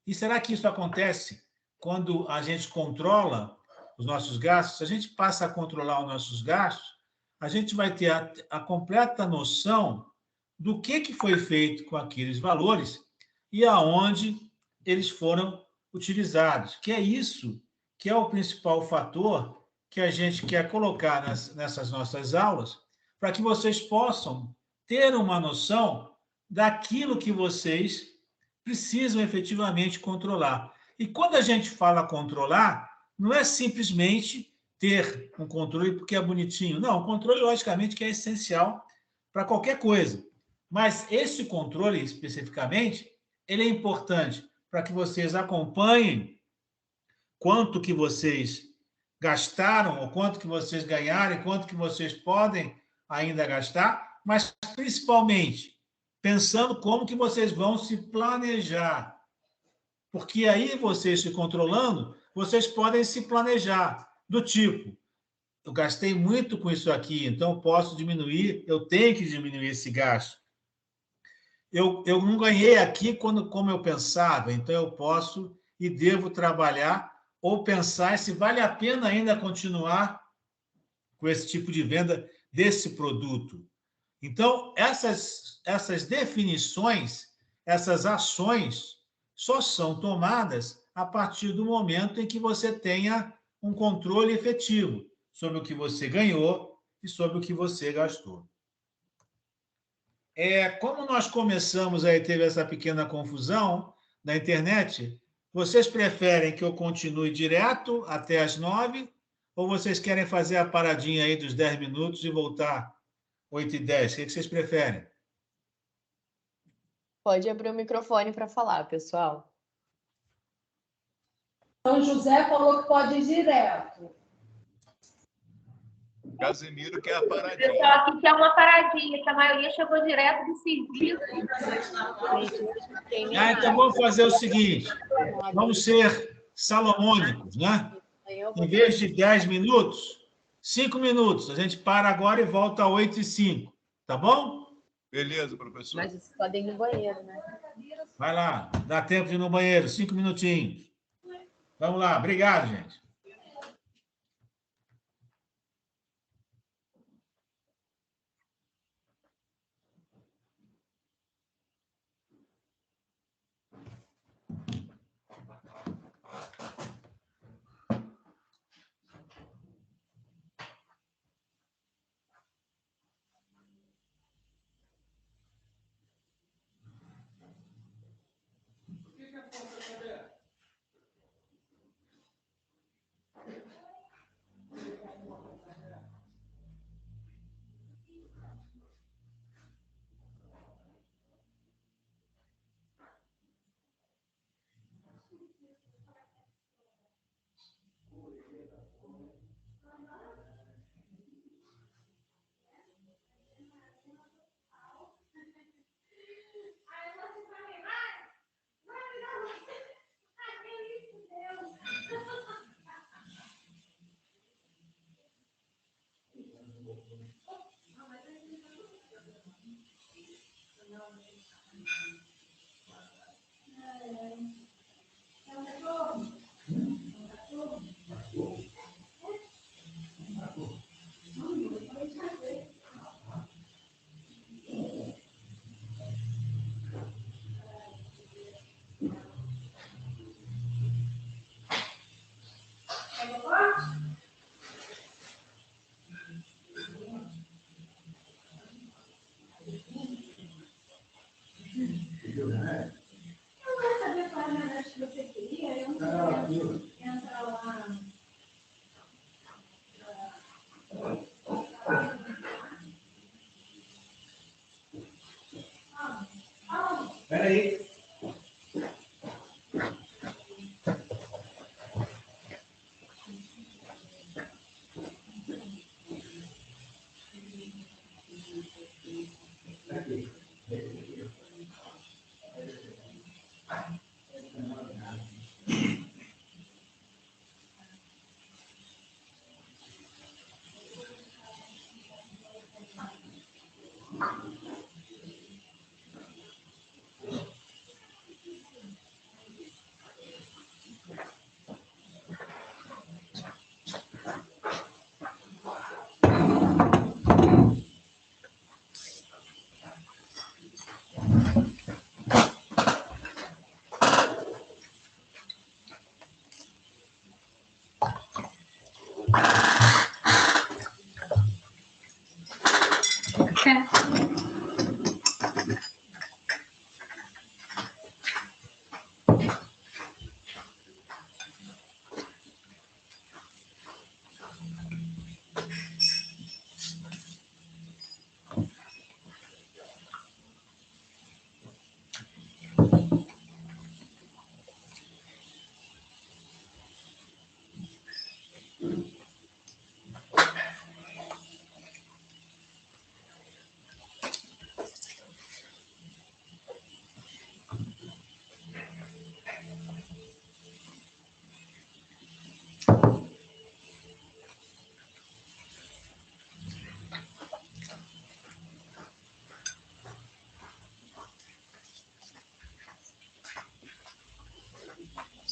S5: E será que isso acontece quando a gente controla os nossos gastos? Se a gente passa a controlar os nossos gastos, a gente vai ter a completa noção do que foi feito com aqueles valores e aonde eles foram utilizados, que é isso que é o principal fator que a gente quer colocar nessas nossas aulas, para que vocês possam ter uma noção daquilo que vocês precisam efetivamente controlar. E quando a gente fala controlar, não é simplesmente ter um controle porque é bonitinho. Não, o controle, logicamente, que é essencial para qualquer coisa. Mas esse controle, especificamente, ele é importante para que vocês acompanhem quanto que vocês gastaram, ou quanto que vocês ganharam, e quanto que vocês podem ainda gastar, mas principalmente pensando como que vocês vão se planejar. Porque aí vocês se controlando, vocês podem se planejar do tipo, eu gastei muito com isso aqui, então eu posso diminuir, eu tenho que diminuir esse gasto. Eu não ganhei aqui como eu pensava, então eu posso e devo trabalhar ou pensar se vale a pena ainda continuar com esse tipo de venda desse produto. Então, essas definições, essas ações, só são tomadas a partir do momento em que você tenha um controle efetivo sobre o que você ganhou e sobre o que você gastou. Como nós começamos aí, teve essa pequena confusão na internet, vocês preferem que eu continue direto até as 9 ou vocês querem fazer a paradinha aí dos 10 minutos e voltar 8h10? O que vocês preferem?
S2: Pode abrir o microfone para falar, pessoal.
S6: São José falou que pode ir direto.
S3: Casimiro quer a paradinha.
S8: O pessoal aqui quer uma paradinha, que a maioria chegou direto do serviço.
S5: Então vamos fazer o seguinte, vamos ser salomônicos, né? Em vez de 10 minutos, 5 minutos. A gente para agora e volta a 8h05, tá bom?
S3: Beleza, professor.
S2: Mas vocês podem ir no banheiro, né?
S5: Vai lá, dá tempo de ir no banheiro, 5 minutinhos. Vamos lá, obrigado, gente. Espera aí.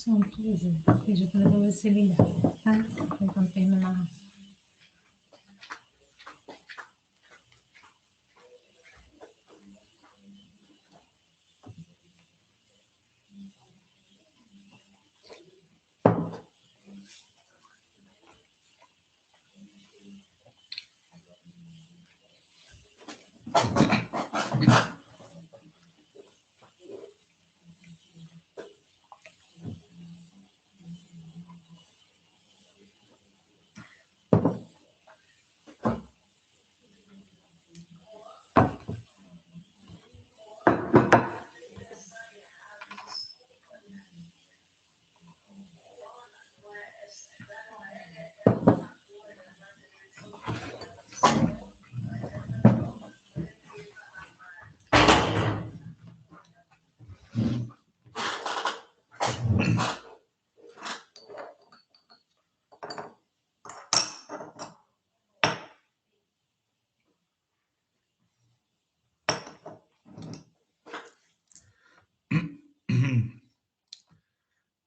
S4: Só um pouquinho, acredito que você ligar, tá? Tentando terminar.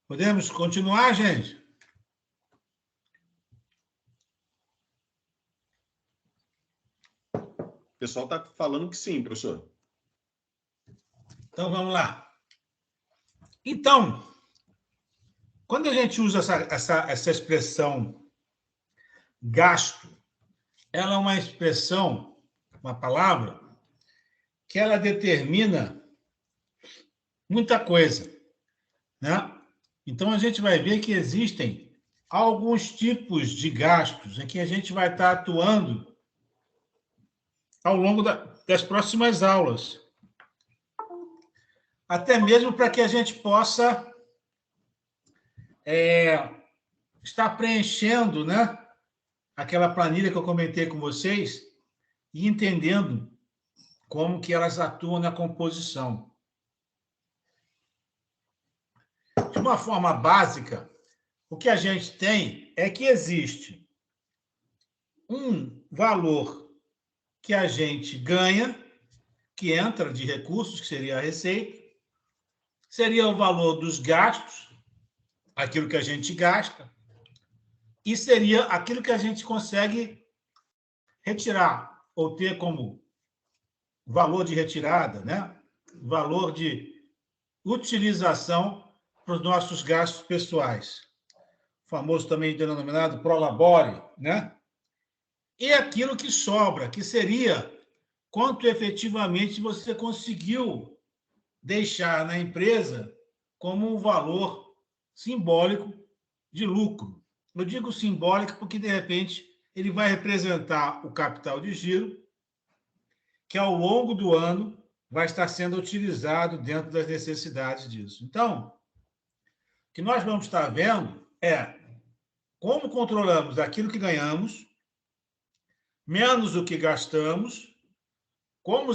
S5: Podemos continuar, gente?
S1: O pessoal está falando que sim, professor.
S5: Então, vamos lá. Então, quando a gente usa essa expressão gasto, ela é uma expressão, uma palavra, que ela determina muita coisa, né? Então, a gente vai ver que existem alguns tipos de gastos em que a gente vai estar atuando ao longo das próximas aulas. Até mesmo para que a gente possa estar preenchendo, né, aquela planilha que eu comentei com vocês e entendendo como que elas atuam na composição. De uma forma básica, o que a gente tem é que existe um valor que a gente ganha, que entra de recursos, que seria a receita, seria o valor dos gastos, aquilo que a gente gasta, e seria aquilo que a gente consegue retirar, ou ter como valor de retirada, né? Valor de utilização para os nossos gastos pessoais. O famoso também denominado prolabore, né? E aquilo que sobra, que seria quanto efetivamente você conseguiu deixar na empresa como um valor simbólico de lucro. Eu digo simbólico porque, de repente, ele vai representar o capital de giro, que ao longo do ano vai estar sendo utilizado dentro das necessidades disso. Então, o que nós vamos estar vendo é como controlamos aquilo que ganhamos, menos o que gastamos, como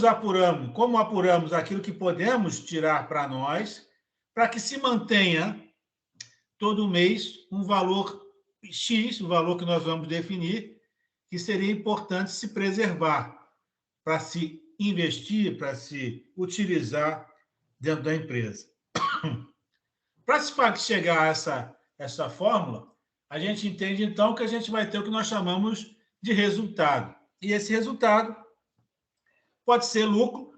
S5: apuramos aquilo que podemos tirar para nós, para que se mantenha todo mês um valor X, o valor que nós vamos definir, que seria importante se preservar, para se investir, para se utilizar dentro da empresa. Para se chegar a essa fórmula, a gente entende, então, que a gente vai ter o que nós chamamos de resultado. E esse resultado pode ser lucro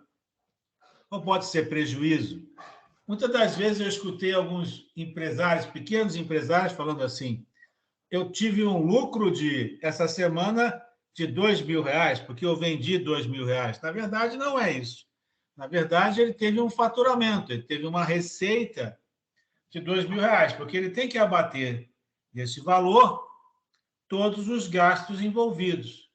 S5: ou pode ser prejuízo. Muitas das vezes eu escutei alguns empresários, pequenos empresários, falando assim: eu tive um lucro essa semana de R$2.000, porque eu vendi R$2.000. Na verdade, não é isso. Na verdade, ele teve um faturamento, ele teve uma receita de R$2.000, porque ele tem que abater desse valor todos os gastos envolvidos.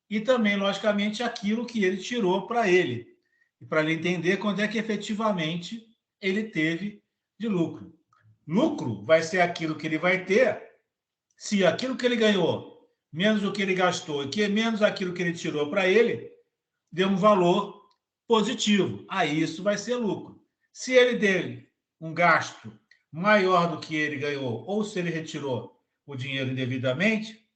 S5: E também, logicamente, aquilo que ele tirou para ele, e para ele entender quando é que efetivamente ele teve de lucro. Lucro vai ser aquilo que ele vai ter se aquilo que ele ganhou, menos o que ele gastou, e que menos aquilo que ele tirou para ele, deu um valor positivo. Aí isso vai ser lucro. Se ele deu um gasto maior do que ele ganhou, ou se ele retirou o dinheiro indevidamente,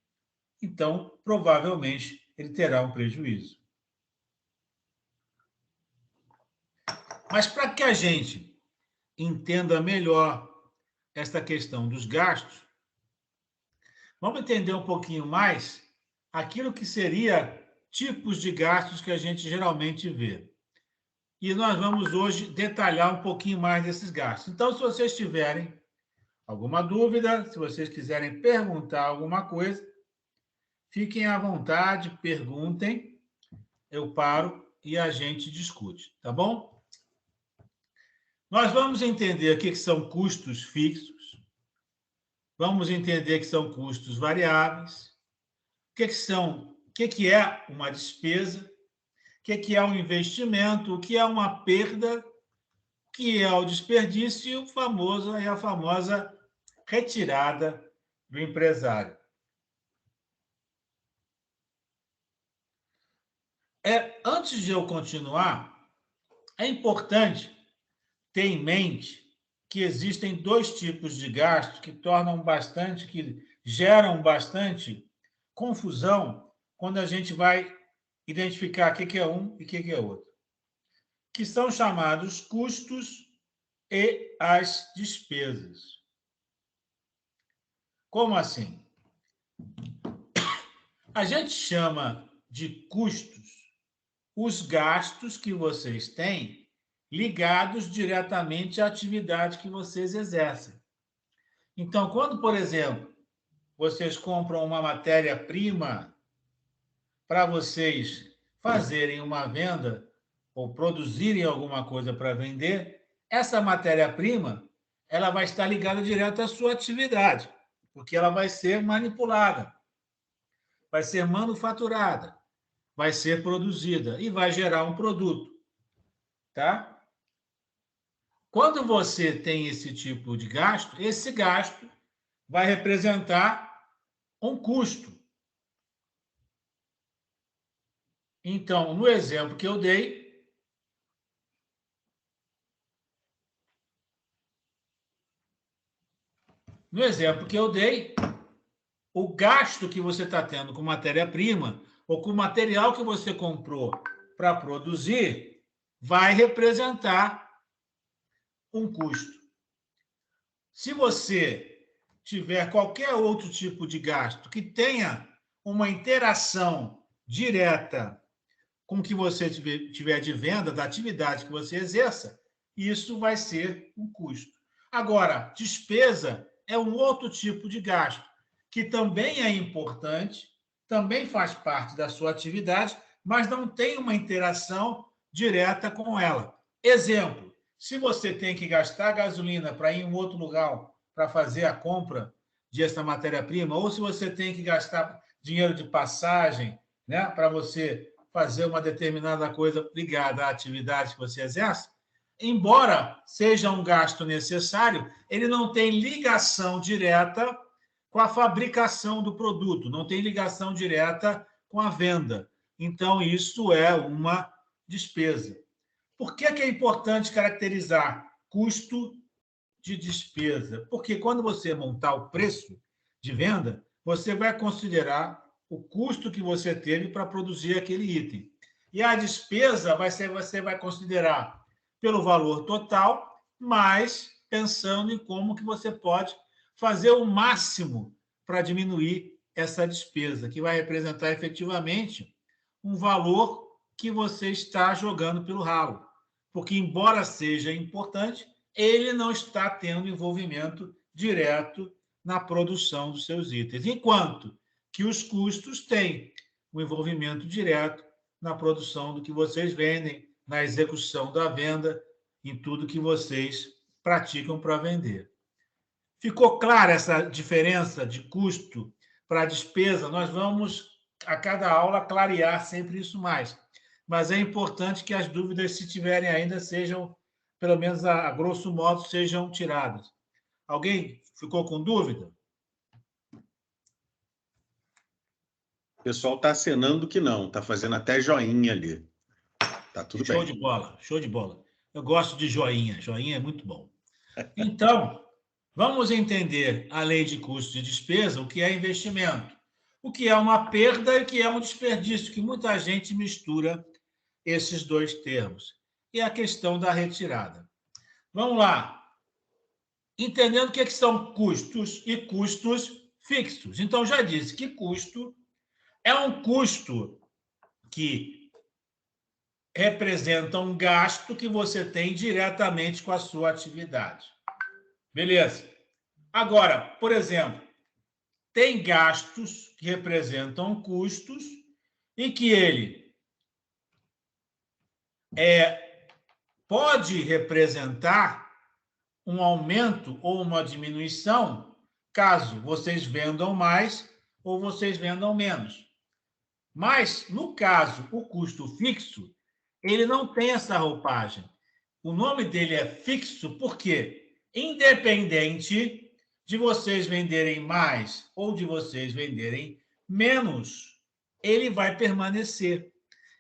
S5: então, provavelmente, ele terá um prejuízo. Mas para que a gente entenda melhor esta questão dos gastos, vamos entender um pouquinho mais aquilo que seria tipos de gastos que a gente geralmente vê. E nós vamos hoje detalhar um pouquinho mais desses gastos. Então, se vocês tiverem alguma dúvida, se vocês quiserem perguntar alguma coisa, fiquem à vontade, perguntem, eu paro e a gente discute, tá bom? Nós vamos entender o que são custos fixos, vamos entender que são custos variáveis, o que é uma despesa, o que é um investimento, o que é uma perda, o que é o desperdício e a famosa retirada do empresário. Antes de eu continuar, é importante ter em mente que existem dois tipos de gastos que geram bastante confusão quando a gente vai identificar o que é um e o que é outro, que são chamados custos e as despesas. Como assim? A gente chama de custos os gastos que vocês têm ligados diretamente à atividade que vocês exercem. Então, quando, por exemplo, vocês compram uma matéria-prima para vocês fazerem uma venda ou produzirem alguma coisa para vender, essa matéria-prima ela vai estar ligada direto à sua atividade, porque ela vai ser manipulada, vai ser manufaturada, vai ser produzida e vai gerar um produto, tá? Quando você tem esse tipo de gasto, esse gasto vai representar um custo. Então, no exemplo que eu dei, o gasto que você está tendo com matéria-prima ou com o material que você comprou para produzir vai representar um custo. Se você tiver qualquer outro tipo de gasto que tenha uma interação direta com o que você tiver de venda, da atividade que você exerça, isso vai ser um custo. Agora, despesa é um outro tipo de gasto, que também é importante, também faz parte da sua atividade, mas não tem uma interação direta com ela. Exemplo, se você tem que gastar gasolina para ir em um outro lugar para fazer a compra dessa matéria-prima, ou se você tem que gastar dinheiro de passagem, né, para você fazer uma determinada coisa ligada à atividade que você exerce, embora seja um gasto necessário, ele não tem ligação direta com a fabricação do produto, não tem ligação direta com a venda. Então, isso é uma despesa. Por que é importante caracterizar custo de despesa? Porque quando você montar o preço de venda, você vai considerar o custo que você teve para produzir aquele item. E a despesa você vai considerar pelo valor total, mas pensando em como que você pode fazer o máximo para diminuir essa despesa, que vai representar efetivamente um valor que você está jogando pelo ralo. Porque, embora seja importante, ele não está tendo envolvimento direto na produção dos seus itens, enquanto que os custos têm um envolvimento direto na produção do que vocês vendem, na execução da venda, em tudo que vocês praticam para vender. Ficou clara essa diferença de custo para despesa? Nós vamos, a cada aula, clarear sempre isso mais. Mas é importante que as dúvidas, se tiverem ainda, sejam, pelo menos a grosso modo, sejam tiradas. Alguém ficou com dúvida?
S1: O pessoal está acenando que não, está fazendo até joinha ali. Tá tudo bem.
S5: Show de bola, show de bola. Eu gosto de joinha, joinha é muito bom. Então, vamos entender a lei de custo e despesa, o que é investimento, o que é uma perda e o que é um desperdício, que muita gente mistura esses dois termos. E a questão da retirada. Vamos lá. entendendo o que são custos e custos fixos. Então, já disse que custo é um custo que representa um gasto que você tem diretamente com a sua atividade. Beleza? Agora, por exemplo, tem gastos que representam custos e que ele pode representar um aumento ou uma diminuição caso vocês vendam mais ou vocês vendam menos. Mas, no caso, o custo fixo, ele não tem essa roupagem. O nome dele é fixo porque, independente de vocês venderem mais ou de vocês venderem menos, ele vai permanecer.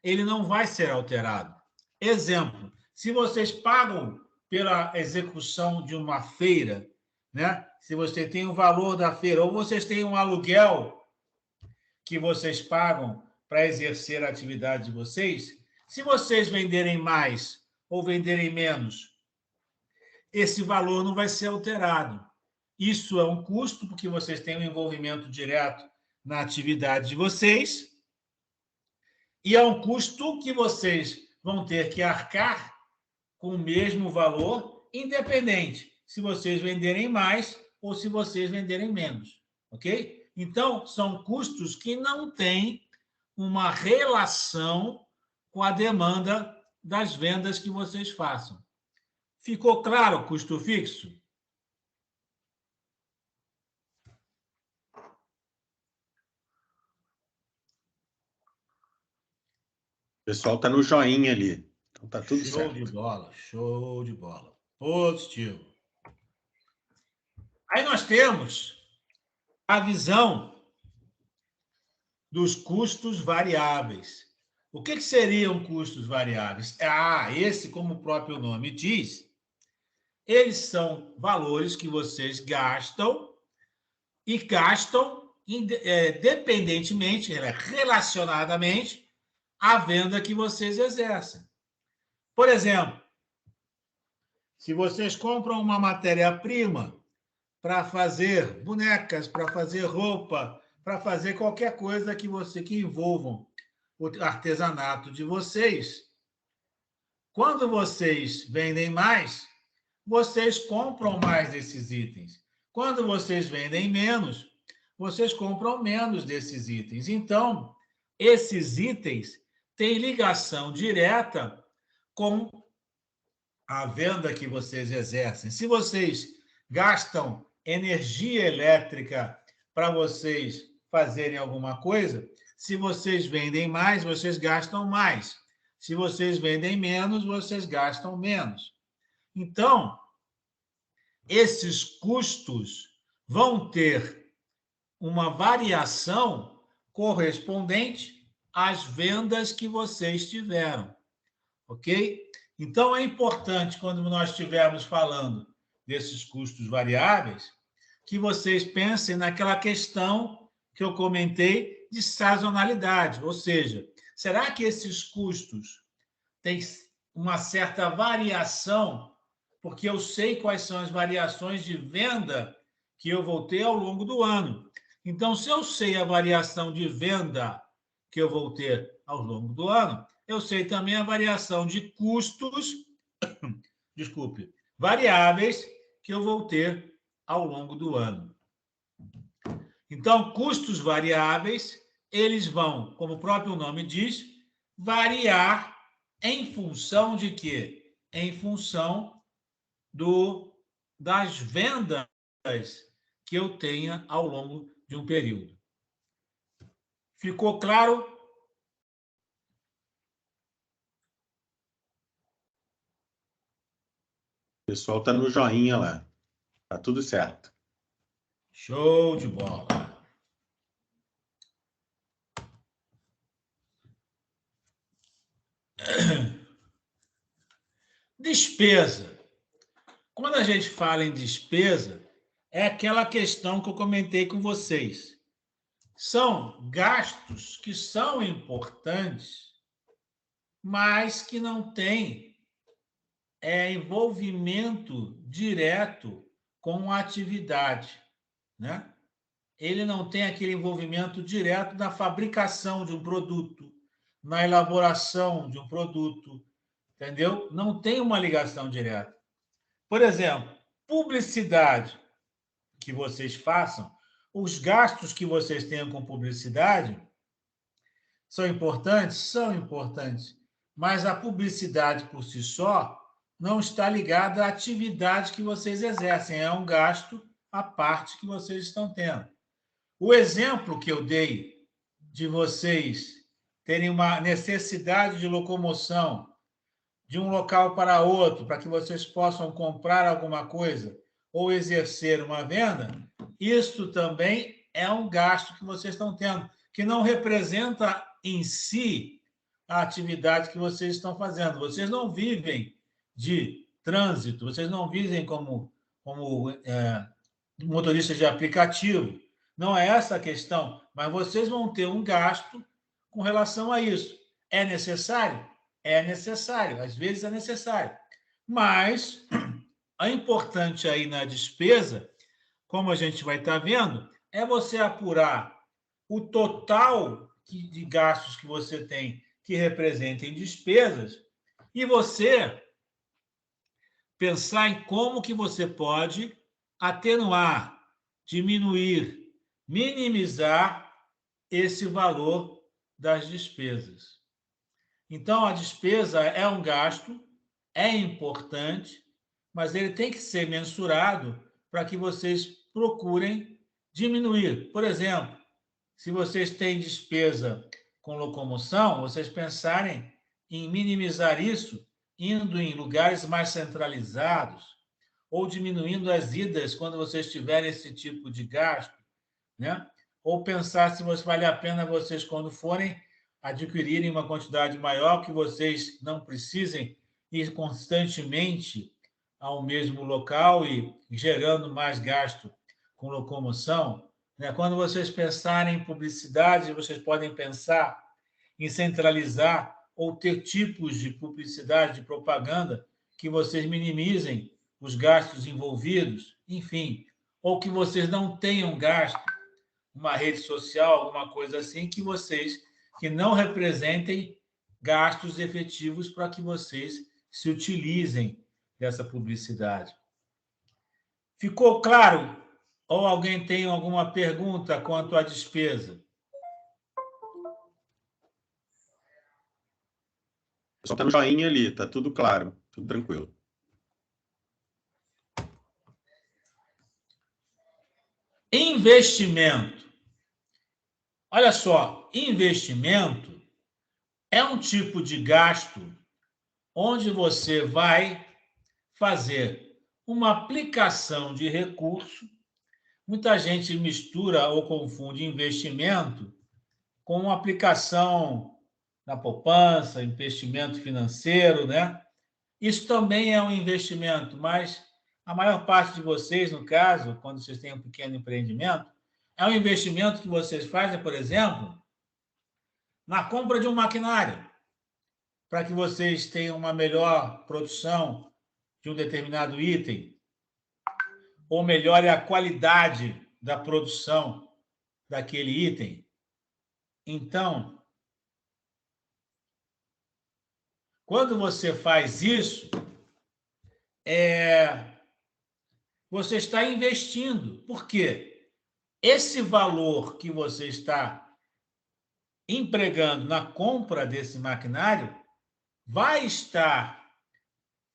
S5: Ele não vai ser alterado. Exemplo, se vocês pagam pela execução de uma feira, né? Se você tem o valor da feira, ou vocês têm um aluguel que vocês pagam para exercer a atividade de vocês, se vocês venderem mais ou venderem menos, esse valor não vai ser alterado. Isso é um custo, porque vocês têm um envolvimento direto na atividade de vocês, e é um custo que vocês vão ter que arcar com o mesmo valor, independente se vocês venderem mais ou se vocês venderem menos, ok? Então, são custos que não têm uma relação com a demanda das vendas que vocês façam. Ficou claro o custo fixo?
S1: O pessoal está no joinha ali. Então tá tudo certo.
S5: Show de bola, show de bola. Positivo. Aí nós temos a visão dos custos variáveis. O que seriam custos variáveis? Esse, como o próprio nome diz, eles são valores que vocês gastam e gastam dependentemente, relacionadamente à venda que vocês exercem. Por exemplo, se vocês compram uma matéria-prima para fazer bonecas, para fazer roupa, para fazer qualquer coisa que envolvam o artesanato de vocês, quando vocês vendem mais, vocês compram mais desses itens. Quando vocês vendem menos, vocês compram menos desses itens. Então, esses itens têm ligação direta com a venda que vocês exercem. Se vocês gastam energia elétrica para vocês fazerem alguma coisa, se vocês vendem mais, vocês gastam mais. Se vocês vendem menos, vocês gastam menos. Então, esses custos vão ter uma variação correspondente às vendas que vocês tiveram, ok? Então, é importante, quando nós estivermos falando desses custos variáveis, que vocês pensem naquela questão que eu comentei de sazonalidade, ou seja, será que esses custos têm uma certa variação, porque eu sei quais são as variações de venda que eu vou ter ao longo do ano. Então, se eu sei a variação de venda que eu vou ter ao longo do ano, eu sei também a variação de custos, variáveis que eu vou ter ao longo do ano. Então, custos variáveis, eles vão, como o próprio nome diz, variar em função de quê? Em função das vendas que eu tenha ao longo de um período. Ficou claro?
S1: O pessoal está no joinha lá. Tá tudo certo.
S5: Show de bola. Despesa. Quando a gente fala em despesa, é aquela questão que eu comentei com vocês. São gastos que são importantes, mas que não têm envolvimento direto com a atividade, né? Ele não tem aquele envolvimento direto na fabricação de um produto, na elaboração de um produto, entendeu? Não tem uma ligação direta. Por exemplo, publicidade que vocês façam, os gastos que vocês tenham com publicidade são importantes? São importantes. Mas a publicidade por si só não está ligada à atividade que vocês exercem, é um gasto à parte que vocês estão tendo. O exemplo que eu dei de vocês terem uma necessidade de locomoção de um local para outro, para que vocês possam comprar alguma coisa ou exercer uma venda, isso também é um gasto que vocês estão tendo, que não representa em si a atividade que vocês estão fazendo. Vocês não vivem de trânsito, vocês não vivem como motoristas de aplicativo. Não é essa a questão, mas vocês vão ter um gasto com relação a isso. É necessário? É necessário, às vezes é necessário. Mas o importante aí na despesa, como a gente vai estar vendo, é você apurar o total de gastos que você tem que representem despesas e você pensar em como que você pode atenuar, diminuir, minimizar esse valor das despesas. Então, a despesa é um gasto, é importante, mas ele tem que ser mensurado para que vocês procurem diminuir. Por exemplo, se vocês têm despesa com locomoção, vocês pensarem em minimizar isso indo em lugares mais centralizados ou diminuindo as idas quando vocês tiverem esse tipo de gasto, né? Ou pensar se vale a pena vocês, quando forem, adquirirem uma quantidade maior, que vocês não precisem ir constantemente ao mesmo local e gerando mais gasto com locomoção, né? Quando vocês pensarem em publicidade, vocês podem pensar em centralizar ou ter tipos de publicidade, de propaganda, que vocês minimizem os gastos envolvidos, enfim, ou que vocês não tenham gasto, uma rede social, alguma coisa assim, que não representem gastos efetivos para que vocês se utilizem dessa publicidade. Ficou claro? Ou alguém tem alguma pergunta quanto à despesa?
S1: Só está no joinha ali, está tudo claro, tudo tranquilo.
S5: Investimento. Olha só, investimento é um tipo de gasto onde você vai fazer uma aplicação de recurso. Muita gente mistura ou confunde investimento com uma aplicação na poupança, investimento financeiro, né? Isso também é um investimento, mas a maior parte de vocês, no caso, quando vocês têm um pequeno empreendimento, é um investimento que vocês fazem, por exemplo, na compra de um maquinário, para que vocês tenham uma melhor produção de um determinado item, ou melhore a qualidade da produção daquele item. Então, quando você faz isso, você está investindo. Por quê? Esse valor que você está empregando na compra desse maquinário vai estar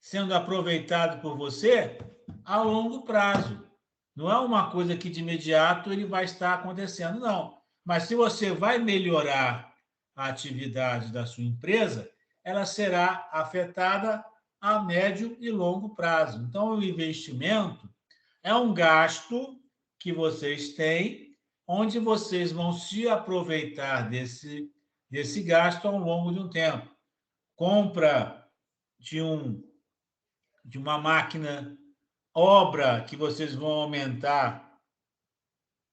S5: sendo aproveitado por você a longo prazo. Não é uma coisa que de imediato ele vai estar acontecendo, não. Mas se você vai melhorar a atividade da sua empresa, ela será afetada a médio e longo prazo. Então, o investimento é um gasto que vocês têm, onde vocês vão se aproveitar desse gasto ao longo de um tempo. Compra de uma máquina, obra que vocês vão aumentar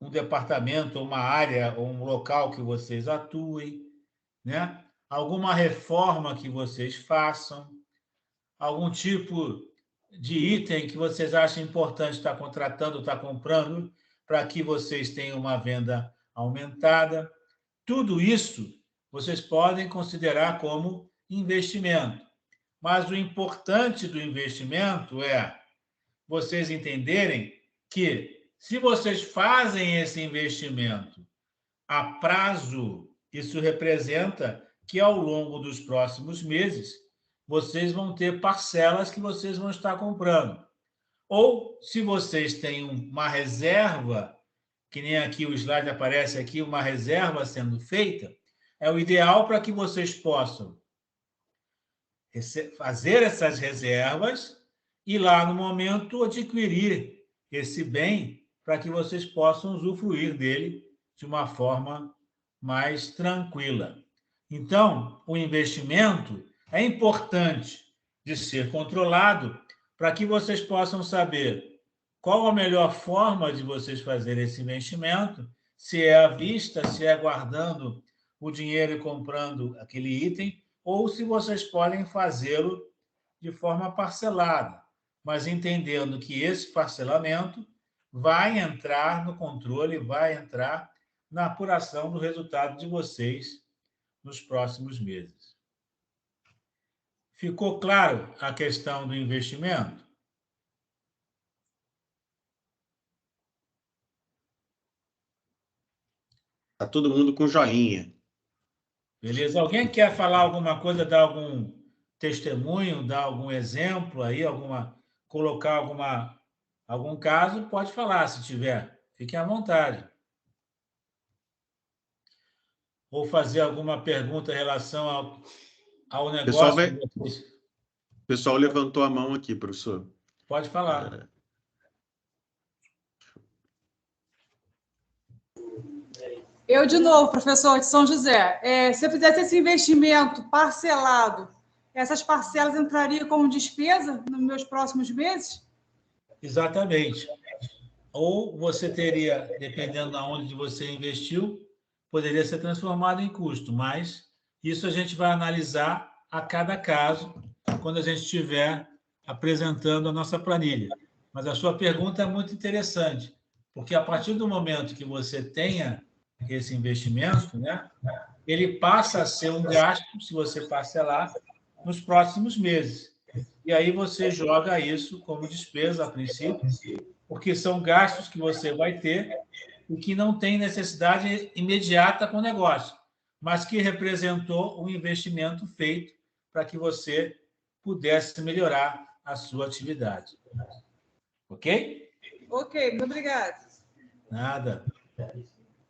S5: um departamento, uma área ou um local que vocês atuem, né? Alguma reforma que vocês façam, algum tipo de item que vocês acham importante estar contratando, estar comprando, para que vocês tenham uma venda aumentada. Tudo isso vocês podem considerar como investimento. Mas o importante do investimento é vocês entenderem que, se vocês fazem esse investimento a prazo, isso representa que, ao longo dos próximos meses, vocês vão ter parcelas que vocês vão estar comprando. Ou, se vocês têm uma reserva, que nem aqui o slide aparece aqui, uma reserva sendo feita, é o ideal para que vocês possam fazer essas reservas e, lá no momento, adquirir esse bem para que vocês possam usufruir dele de uma forma mais tranquila. Então, o investimento é importante de ser controlado para que vocês possam saber qual a melhor forma de vocês fazerem esse investimento, se é à vista, se é guardando o dinheiro e comprando aquele item, ou se vocês podem fazê-lo de forma parcelada, mas entendendo que esse parcelamento vai entrar no controle, vai entrar na apuração do resultado de vocês nos próximos meses. Ficou claro a questão do investimento?
S1: Está todo mundo com joinha.
S5: Beleza? Alguém quer falar alguma coisa, dar algum testemunho, dar algum exemplo aí, colocar algum caso? Pode falar, se tiver. Fiquem à vontade. Ou fazer alguma pergunta em relação ao negócio.
S1: O pessoal levantou a mão aqui, professor.
S5: Pode falar.
S6: Eu, de novo, professor de São José. Se eu fizesse esse investimento parcelado, essas parcelas entrariam como despesa nos meus próximos meses?
S5: Exatamente. Ou você teria, dependendo de onde você investiu, poderia ser transformado em custo, mas isso a gente vai analisar a cada caso quando a gente estiver apresentando a nossa planilha. Mas a sua pergunta é muito interessante, porque a partir do momento que você tenha esse investimento, né, ele passa a ser um gasto, se você parcelar, nos próximos meses. E aí você joga isso como despesa, a princípio, porque são gastos que você vai ter e que não tem necessidade imediata com o negócio, mas que representou um investimento feito para que você pudesse melhorar a sua atividade. Ok?
S6: Ok, muito obrigada.
S5: Nada.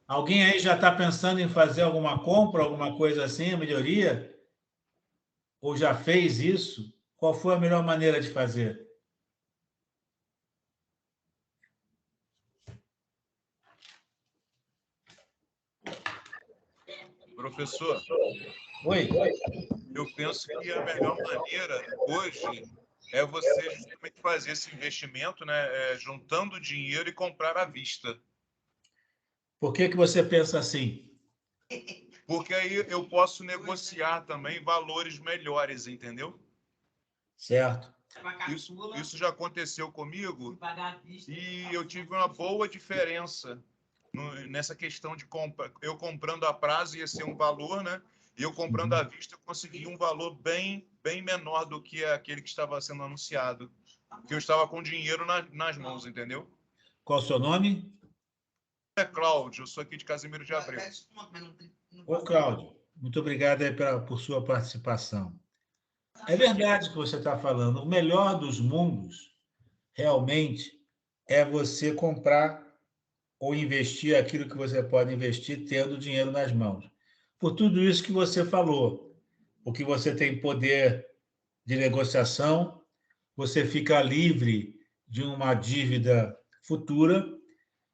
S5: Alguém aí já está pensando em fazer alguma compra, alguma coisa assim, melhoria? Ou já fez isso? Qual foi a melhor maneira de fazer?
S3: Professor,
S5: Oi.
S3: Eu penso que a melhor maneira hoje é você justamente fazer esse investimento, né, juntando dinheiro e comprar à vista.
S5: Por que você pensa assim?
S3: Porque aí eu posso negociar também valores melhores, entendeu?
S5: Certo.
S3: Isso já aconteceu comigo e eu tive uma boa diferença nessa questão de compra. Eu comprando a prazo ia ser um valor, né? E eu comprando à vista eu consegui um valor bem menor do que aquele que estava sendo anunciado. Porque eu estava com dinheiro nas mãos, entendeu?
S5: Qual o seu nome?
S3: É Cláudio, eu sou aqui de Casimiro de Abreu.
S5: Ô, Cláudio, muito obrigado aí por sua participação. É verdade o que você está falando. O melhor dos mundos, realmente, é você comprar ou investir aquilo que você pode investir tendo dinheiro nas mãos. Por tudo isso que você falou, porque você tem poder de negociação, você fica livre de uma dívida futura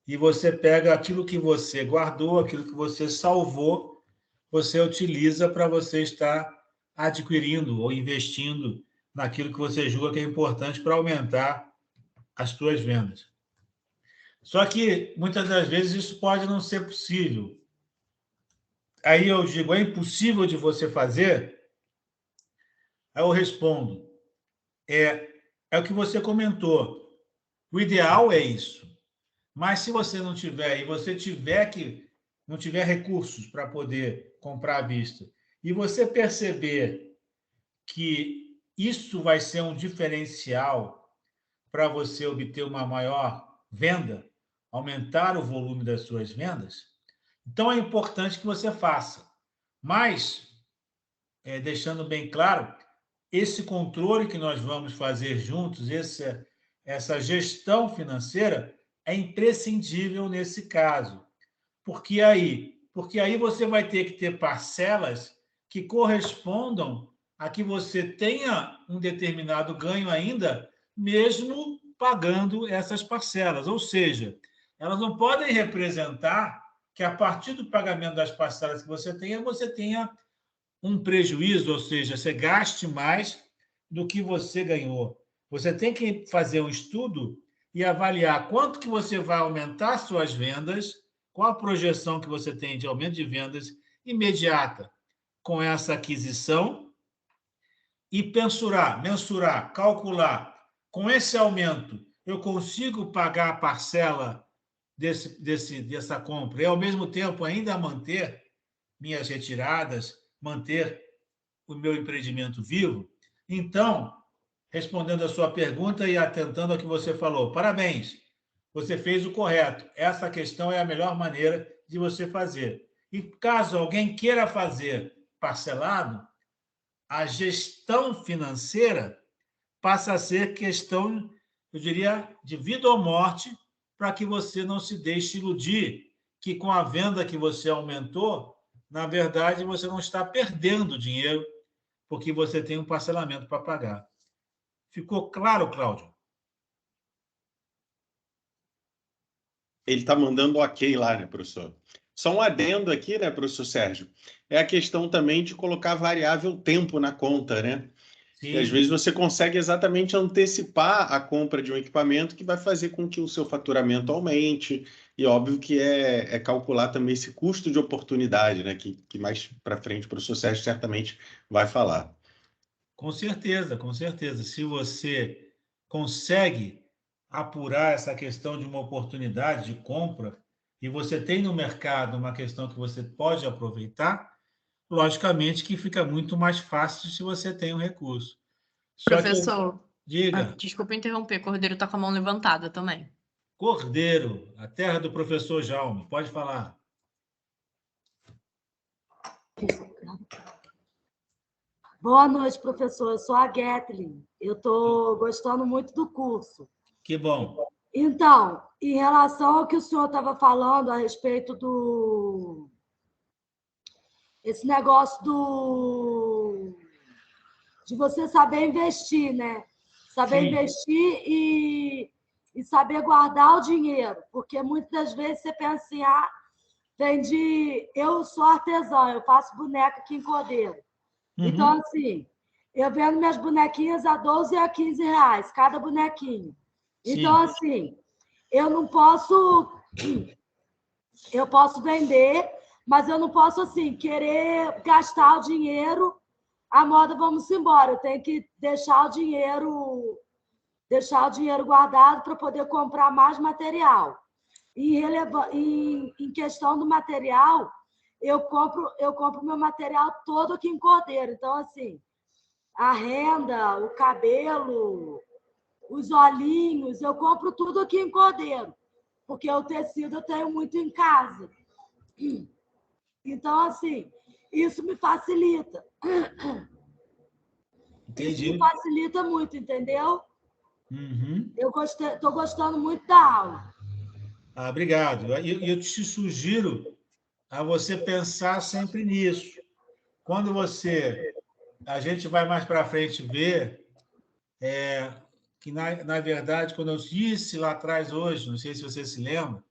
S5: e você pega aquilo que você guardou, aquilo que você salvou, você utiliza para você estar adquirindo ou investindo naquilo que você julga que é importante para aumentar as suas vendas. Só que, muitas das vezes, isso pode não ser possível. Aí eu digo, é impossível de você fazer? Aí eu respondo, é é o que você comentou. O ideal é isso. Mas se você não tiver, e você não tiver recursos para poder comprar à vista, e você perceber que isso vai ser um diferencial para você obter uma maior venda, aumentar o volume das suas vendas, então é importante que você faça. Mas, deixando bem claro, esse controle que nós vamos fazer juntos, essa gestão financeira, é imprescindível nesse caso. Porque aí você vai ter que ter parcelas que correspondam a que você tenha um determinado ganho ainda, mesmo pagando essas parcelas. Ou seja, elas não podem representar que, a partir do pagamento das parcelas que você tenha um prejuízo, ou seja, você gaste mais do que você ganhou. Você tem que fazer um estudo e avaliar quanto que você vai aumentar suas vendas, qual a projeção que você tem de aumento de vendas imediata com essa aquisição e mensurar, calcular, com esse aumento, eu consigo pagar a parcela dessa compra e, ao mesmo tempo, ainda manter minhas retiradas, manter o meu empreendimento vivo? Então, respondendo a sua pergunta e atentando ao que você falou, parabéns, você fez o correto. Essa questão é a melhor maneira de você fazer. E caso alguém queira fazer parcelado, a gestão financeira passa a ser questão, eu diria, de vida ou morte, para que você não se deixe iludir que, com a venda que você aumentou, na verdade, você não está perdendo dinheiro, porque você tem um parcelamento para pagar. Ficou claro, Cláudio?
S1: Ele está mandando ok lá, né, professor? Só um adendo aqui, né, professor Sérgio? É a questão também de colocar variável tempo na conta, né?
S5: Sim.
S1: E às vezes você consegue exatamente antecipar a compra de um equipamento que vai fazer com que o seu faturamento aumente. E óbvio que é calcular também esse custo de oportunidade, né? Que mais para frente o professor Sérgio certamente vai falar.
S5: Com certeza, com certeza. Se você consegue apurar essa questão de uma oportunidade de compra e você tem no mercado uma questão que você pode aproveitar, logicamente que fica muito mais fácil se você tem um recurso.
S2: Professor,
S5: diga.
S2: Desculpa interromper, Cordeiro está com a mão levantada também.
S5: Cordeiro, a terra do professor Jaume, pode falar.
S9: Boa noite, professor. Eu sou a Gatlin. Eu estou gostando muito do curso.
S5: Que bom.
S9: Então, em relação ao que o senhor estava falando a respeito do... esse negócio de você saber investir, né? Saber
S5: Sim.
S9: investir e saber guardar o dinheiro. Porque muitas das vezes você pensa assim, eu sou artesã, eu faço boneca aqui em Cordeiro.
S5: Uhum.
S9: Então, assim, eu vendo minhas bonequinhas a 12 a 15 reais, cada bonequinho.
S5: Sim.
S9: Então, assim, eu não posso... Eu posso vender, mas eu não posso, assim, querer gastar o dinheiro, a moda vamos embora. Eu tenho que deixar o dinheiro guardado para poder comprar mais material. Em questão do material, eu compro meu material todo aqui em Cordeiro. Então, assim, a renda, o cabelo, os olhinhos, eu compro tudo aqui em Cordeiro, porque o tecido eu tenho muito em casa. Então, assim, isso me facilita.
S5: Entendi.
S9: Isso me facilita muito, entendeu?
S5: Uhum.
S9: Eu estou gostando muito da aula.
S5: Obrigado. E eu te sugiro a você pensar sempre nisso. Quando a gente vai mais para frente ver que, na verdade, quando eu disse lá atrás hoje, não sei se você se lembra,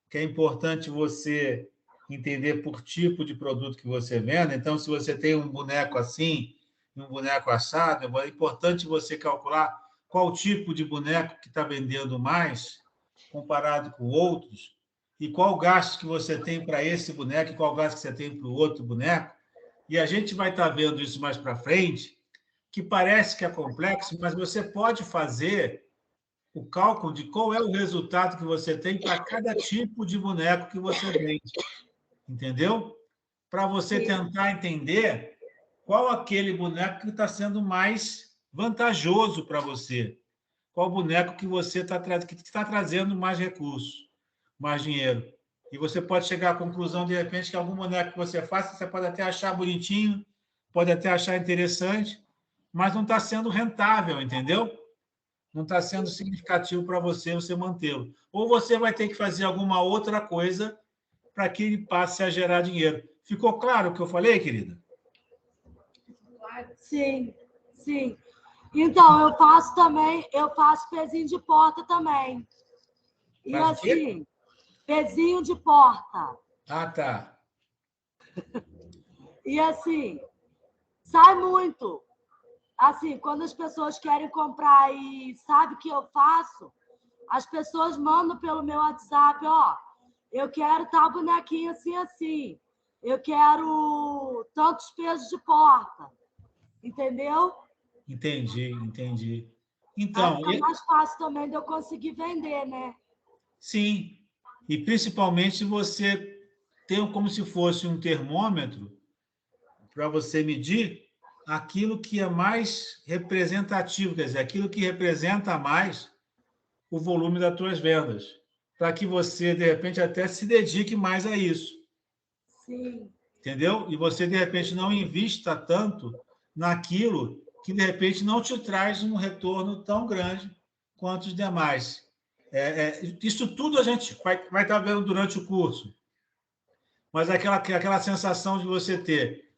S5: que é importante você entender por tipo de produto que você vende. Então, se você tem um boneco assim, um boneco assado, é importante você calcular qual tipo de boneco que está vendendo mais comparado com outros, e qual gasto que você tem para esse boneco e qual gasto que você tem para o outro boneco. E a gente vai estar vendo isso mais para frente, que parece que é complexo, mas você pode fazer o cálculo de qual é o resultado que você tem para cada tipo de boneco que você vende. Entendeu? Para você tentar entender qual aquele boneco que está sendo mais vantajoso para você. Qual boneco que você está trazendo mais recursos, mais dinheiro. E você pode chegar à conclusão, de repente, que algum boneco que você faça, você pode até achar bonitinho, pode até achar interessante, mas não está sendo rentável, entendeu? Não está sendo significativo para você mantê-lo. Ou você vai ter que fazer alguma outra coisa para que ele passe a gerar dinheiro. Ficou claro o que eu falei, querida?
S9: Sim, sim. Então, eu faço pezinho de porta também. E assim, pezinho de porta.
S5: Ah, tá.
S9: E assim, sai muito. Assim, quando as pessoas querem comprar e sabem que eu faço, as pessoas mandam pelo meu WhatsApp, ó, eu quero tal bonequinho assim, assim. Eu quero tantos pesos de porta. Entendeu?
S5: Entendi. Então,
S9: fica mais fácil também de eu conseguir vender, né?
S5: Sim. E principalmente se você tem como se fosse um termômetro para você medir aquilo que é mais representativo, quer dizer, aquilo que representa mais o volume das tuas vendas, para que você, de repente, até se dedique mais a isso.
S9: Sim.
S5: Entendeu? E você, de repente, não invista tanto naquilo que, de repente, não te traz um retorno tão grande quanto os demais. Isso tudo a gente vai estar vendo durante o curso. Mas aquela sensação de você ter,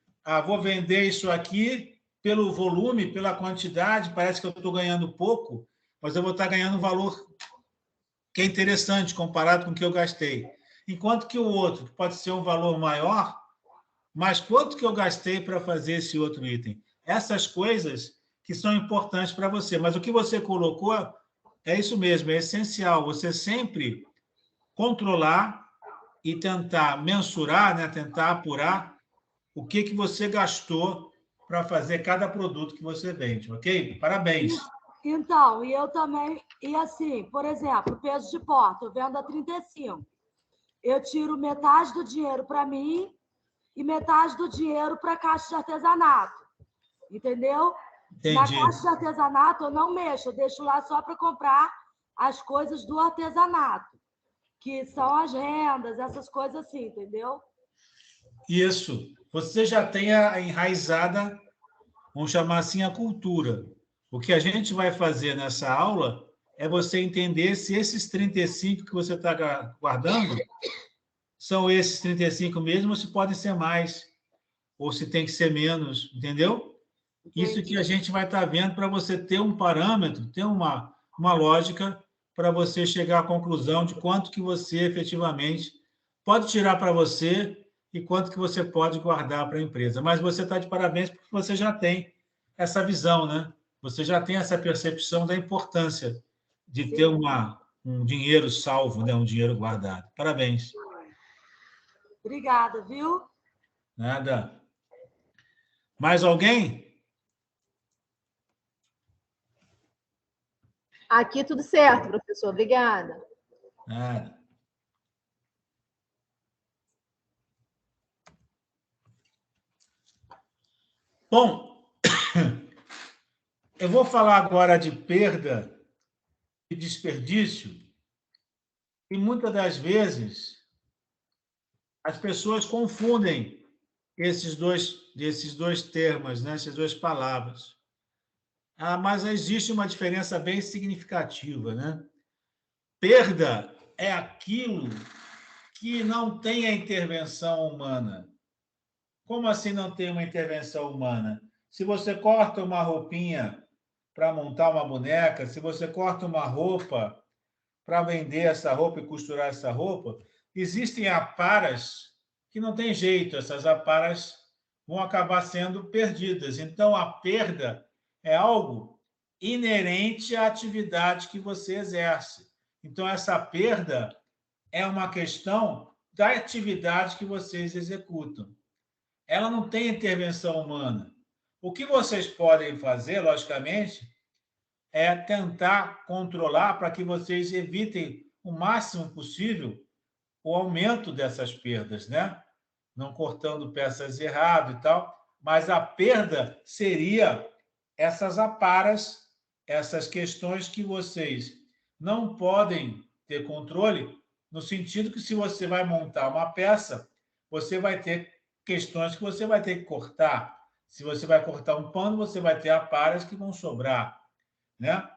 S5: vou vender isso aqui pelo volume, pela quantidade, parece que eu estou ganhando pouco, mas eu vou estar ganhando um valor que é interessante comparado com o que eu gastei. Enquanto que o outro pode ser um valor maior, mas quanto que eu gastei para fazer esse outro item? Essas coisas que são importantes para você. Mas o que você colocou é isso mesmo, é essencial. Você sempre controlar e tentar mensurar, né? Tentar apurar o que você gastou para fazer cada produto que você vende, ok? Parabéns.
S9: Então, e eu também... E assim, por exemplo, peso de porta, eu vendo a 35. Eu tiro metade do dinheiro para mim e metade do dinheiro para a caixa de artesanato. Entendeu?
S5: Entendi.
S9: Na caixa de artesanato eu não mexo, eu deixo lá só para comprar as coisas do artesanato, que são as rendas, essas coisas assim, entendeu?
S5: Isso. Você já tem a enraizada, vamos chamar assim, a cultura. O que a gente vai fazer nessa aula é você entender se esses 35 que você está guardando são esses 35 mesmo, ou se podem ser mais, ou se tem que ser menos, entendeu? Entendi. Isso que a gente vai estar vendo para você ter um parâmetro, ter uma lógica para você chegar à conclusão de quanto que você efetivamente pode tirar para você e quanto que você pode guardar para a empresa. Mas você está de parabéns porque você já tem essa visão, né? Você já tem essa percepção da importância de ter um dinheiro salvo, né? Um dinheiro guardado. Parabéns.
S9: Obrigada, viu?
S5: Nada. Mais alguém?
S10: Aqui tudo certo, professor. Obrigada.
S5: Nada. Bom, eu vou falar agora de perda e desperdício, e muitas das vezes as pessoas confundem esses dois termos, né? Essas duas palavras. Mas existe uma diferença bem significativa, né? Perda é aquilo que não tem a intervenção humana. Como assim não tem uma intervenção humana? Se você corta uma roupinha para montar uma boneca, se você corta uma roupa para vender essa roupa e costurar essa roupa, existem aparas que não tem jeito, essas aparas vão acabar sendo perdidas. Então, a perda é algo inerente à atividade que você exerce. Então, essa perda é uma questão da atividade que vocês executam. Ela não tem intervenção humana. O que vocês podem fazer, logicamente, é tentar controlar para que vocês evitem o máximo possível o aumento dessas perdas, né? Não cortando peças errado e tal, mas a perda seria essas aparas, essas questões que vocês não podem ter controle, no sentido que se você vai montar uma peça, você vai ter questões que você vai ter que cortar. Se você vai cortar um pano, você vai ter aparas que vão sobrar, né?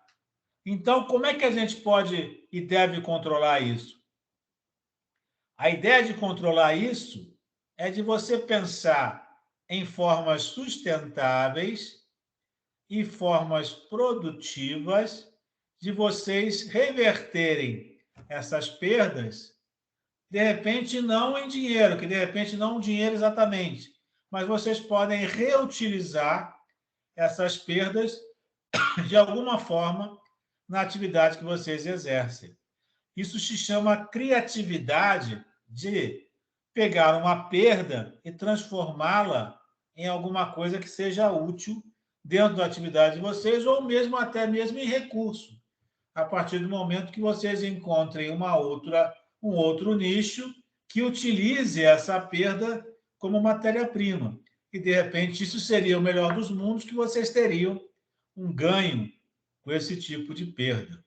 S5: Então, como é que a gente pode e deve controlar isso? A ideia de controlar isso é de você pensar em formas sustentáveis e formas produtivas de vocês reverterem essas perdas, de repente não em dinheiro, que de repente não dinheiro exatamente, mas vocês podem reutilizar essas perdas de alguma forma na atividade que vocês exercem. Isso se chama criatividade de pegar uma perda e transformá-la em alguma coisa que seja útil dentro da atividade de vocês ou mesmo até mesmo em recurso, a partir do momento que vocês encontrem um outro nicho que utilize essa perda como matéria-prima. E, de repente, isso seria o melhor dos mundos, que vocês teriam um ganho com esse tipo de perda.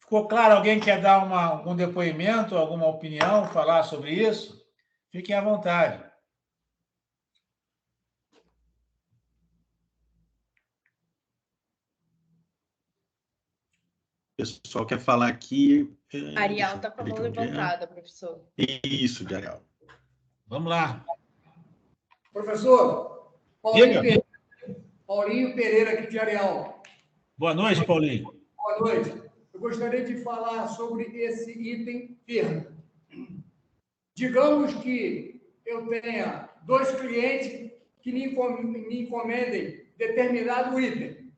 S5: Ficou claro? Alguém quer dar algum depoimento, alguma opinião, falar sobre isso? Fiquem à vontade.
S1: O pessoal quer falar aqui.
S2: Ariel está com a mão levantada, professor.
S1: Isso, de Ariel.
S5: Vamos lá.
S11: Professor, Paulinho Pereira aqui de Areal.
S5: Boa noite, Paulinho.
S11: Boa noite. Eu gostaria de falar sobre esse item perda. Digamos que eu tenha 2 clientes que me encomendem determinado item.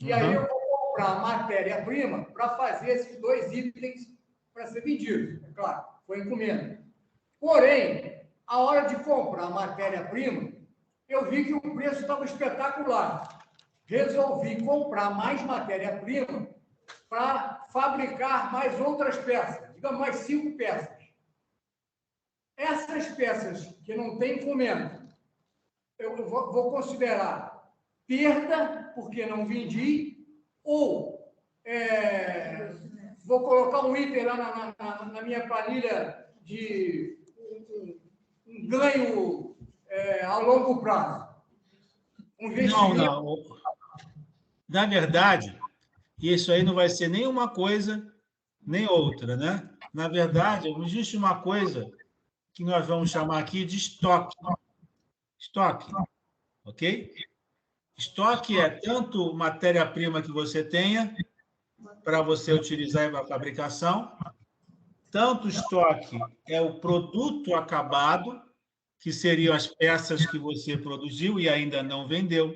S11: E aí eu vou comprar matéria-prima para fazer esses 2 itens para ser vendidos. É claro, foi encomenda. Porém, a hora de comprar matéria-prima, eu vi que o preço estava espetacular. Resolvi comprar mais matéria-prima para fabricar mais outras peças, digamos, mais 5 peças. Essas peças que não têm encomenda, eu vou considerar perda, porque não vendi, ou vou colocar um item lá na minha planilha de um ganho a longo prazo.
S5: Não. Na verdade, isso aí não vai ser nem uma coisa, nem outra, né? Na verdade, existe uma coisa que nós vamos chamar aqui de estoque. Estoque, ok? Estoque é tanto matéria-prima que você tenha para você utilizar para a fabricação, tanto estoque é o produto acabado, que seriam as peças que você produziu e ainda não vendeu.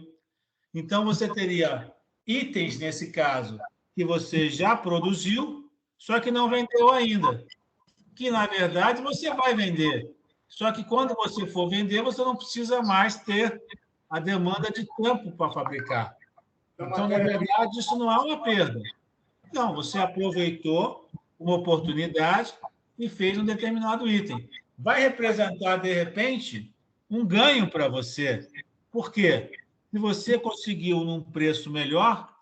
S5: Então, você teria itens, nesse caso, que você já produziu, só que não vendeu ainda. Que, na verdade, você vai vender. Só que, quando você for vender, você não precisa mais ter a demanda de tempo para fabricar. Então, na verdade, isso não é uma perda. Não, você aproveitou uma oportunidade e fez um determinado item. Vai representar, de repente, um ganho para você. Por quê? Se você conseguiu num preço melhor,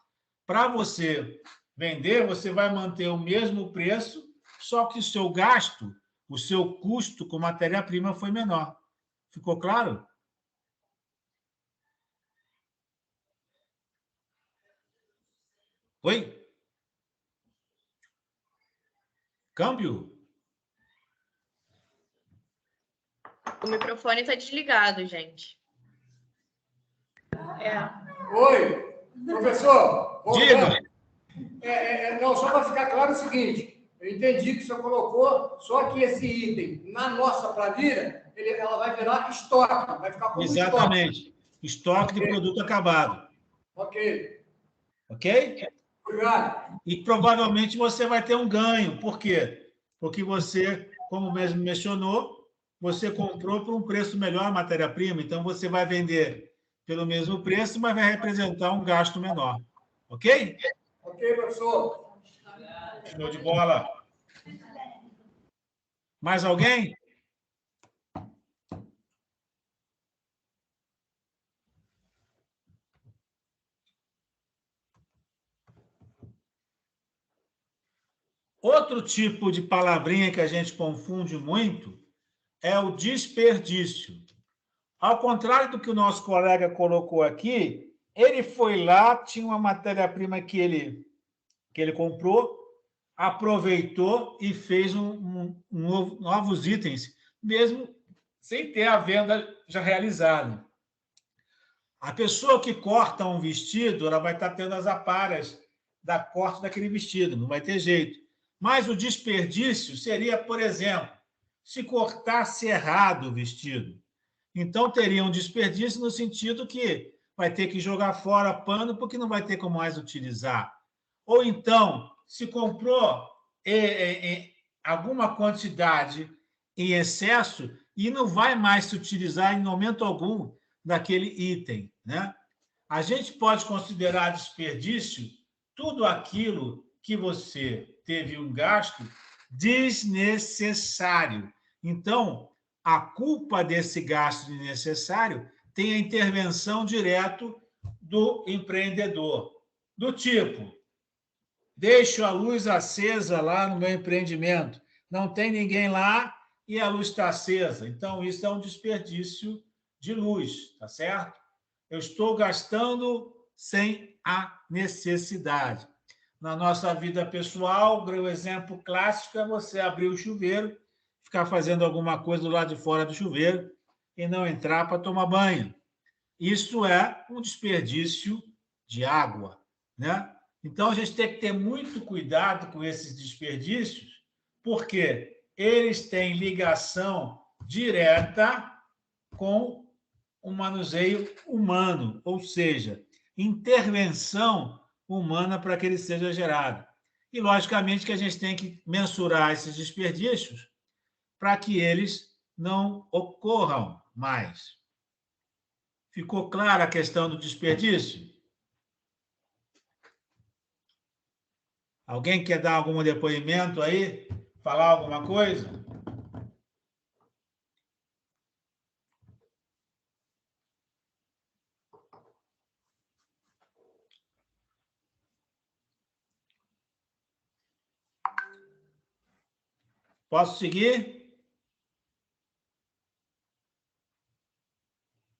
S5: para você vender, você vai manter o mesmo preço, só que o seu gasto, o seu custo com matéria-prima foi menor. Ficou claro? Oi? Câmbio?
S2: O microfone está desligado, gente.
S11: Oi, professor.
S5: Diga.
S11: Não, só para ficar claro o seguinte, eu entendi que o senhor colocou, só que esse item, na nossa planilha, ela vai virar estoque, vai ficar como
S5: exatamente. Estoque de produto acabado.
S11: Ok.
S5: Ok?
S11: Obrigado.
S5: E provavelmente você vai ter um ganho. Por quê? Porque você, como mesmo mencionou, você comprou por um preço melhor a matéria-prima, então você vai vender pelo mesmo preço, mas vai representar um gasto menor. Ok?
S11: Ok, professor.
S5: Show de bola. Mais alguém? Outro tipo de palavrinha que a gente confunde muito é o desperdício. Ao contrário do que o nosso colega colocou aqui, ele foi lá, tinha uma matéria-prima que ele comprou, aproveitou e fez novos itens, mesmo sem ter a venda já realizada. A pessoa que corta um vestido, ela vai estar tendo as aparas da corte daquele vestido, não vai ter jeito. Mas o desperdício seria, por exemplo, se cortasse errado o vestido. Então, teria um desperdício no sentido que vai ter que jogar fora pano porque não vai ter como mais utilizar. Ou então, se comprou alguma quantidade em excesso e não vai mais se utilizar em momento algum daquele item, né? A gente pode considerar desperdício tudo aquilo que você teve um gasto desnecessário. Então, a culpa desse gasto desnecessário tem a intervenção direto do empreendedor. Do tipo, deixo a luz acesa lá no meu empreendimento, não tem ninguém lá e a luz está acesa. Então, isso é um desperdício de luz, tá certo? Eu estou gastando sem a necessidade. Na nossa vida pessoal, o exemplo clássico é você abrir o chuveiro, ficar fazendo alguma coisa do lado de fora do chuveiro e não entrar para tomar banho. Isso é um desperdício de água, né? Então, a gente tem que ter muito cuidado com esses desperdícios, porque eles têm ligação direta com o manuseio humano, ou seja, intervenção humana para que ele seja gerado. E, logicamente, que a gente tem que mensurar esses desperdícios para que eles não ocorram mais. Ficou clara a questão do desperdício? Alguém quer dar algum depoimento aí? Falar alguma coisa? Posso seguir?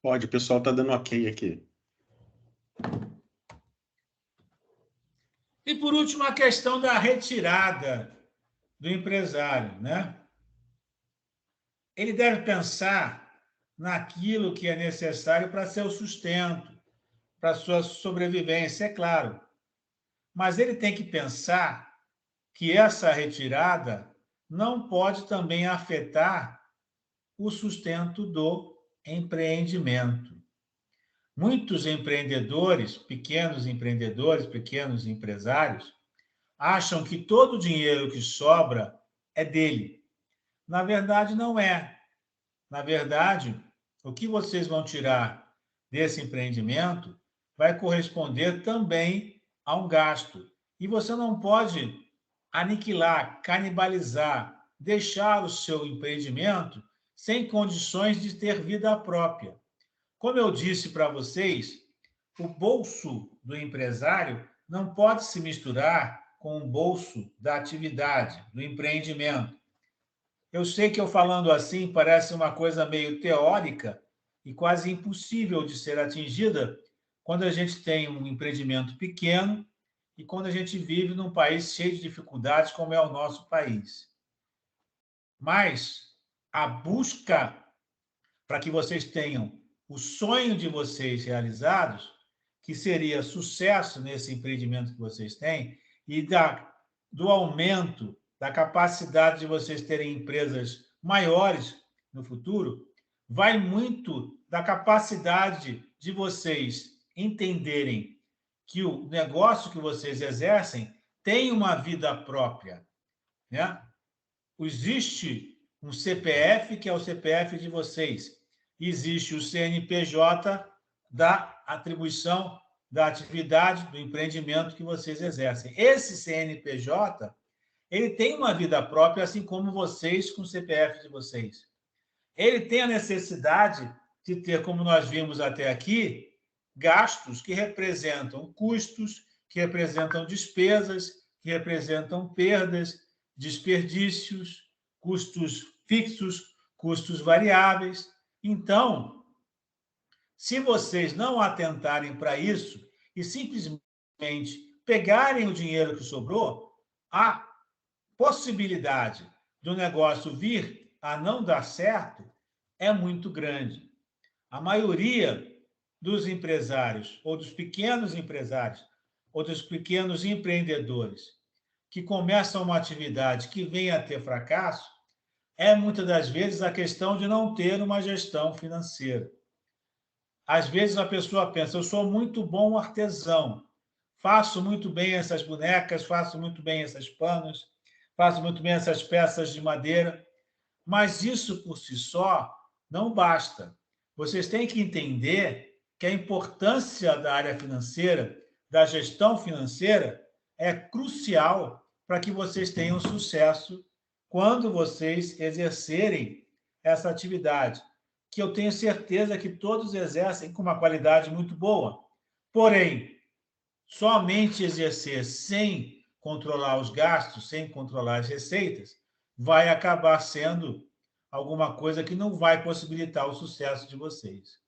S1: Pode, o pessoal está dando ok aqui.
S5: E, por último, a questão da retirada do empresário, né? Ele deve pensar naquilo que é necessário para seu sustento, para sua sobrevivência, é claro. Mas ele tem que pensar que essa retirada não pode também afetar o sustento do empreendimento. Muitos empreendedores, pequenos empresários, acham que todo o dinheiro que sobra é dele. Na verdade, não é. Na verdade, o que vocês vão tirar desse empreendimento vai corresponder também a um gasto. E você não pode aniquilar, canibalizar, deixar o seu empreendimento sem condições de ter vida própria. Como eu disse para vocês, o bolso do empresário não pode se misturar com o bolso da atividade, do empreendimento. Eu sei que eu falando assim parece uma coisa meio teórica e quase impossível de ser atingida quando a gente tem um empreendimento pequeno e quando a gente vive num país cheio de dificuldades como é o nosso país. Mas a busca para que vocês tenham o sonho de vocês realizados, que seria sucesso nesse empreendimento que vocês têm, e do aumento da capacidade de vocês terem empresas maiores no futuro, vai muito da capacidade de vocês entenderem que o negócio que vocês exercem tem uma vida própria, né? Existe um CPF, que é o CPF de vocês. Existe o CNPJ da atribuição da atividade, do empreendimento que vocês exercem. Esse CNPJ, ele tem uma vida própria, assim como vocês com o CPF de vocês. Ele tem a necessidade de ter, como nós vimos até aqui, gastos que representam custos, que representam despesas, que representam perdas, desperdícios, custos fixos, custos variáveis. Então, se vocês não atentarem para isso e simplesmente pegarem o dinheiro que sobrou, a possibilidade do negócio vir a não dar certo é muito grande. A maioria dos empresários, ou dos pequenos empresários, ou dos pequenos empreendedores que começam uma atividade que vem a ter fracasso, é muitas das vezes a questão de não ter uma gestão financeira. Às vezes a pessoa pensa, eu sou muito bom artesão, faço muito bem essas bonecas, faço muito bem esses panos, faço muito bem essas peças de madeira, mas isso por si só não basta. Vocês têm que entender que a importância da área financeira, da gestão financeira, é crucial para que vocês tenham sucesso quando vocês exercerem essa atividade, que eu tenho certeza que todos exercem com uma qualidade muito boa. Porém, somente exercer sem controlar os gastos, sem controlar as receitas, vai acabar sendo alguma coisa que não vai possibilitar o sucesso de vocês.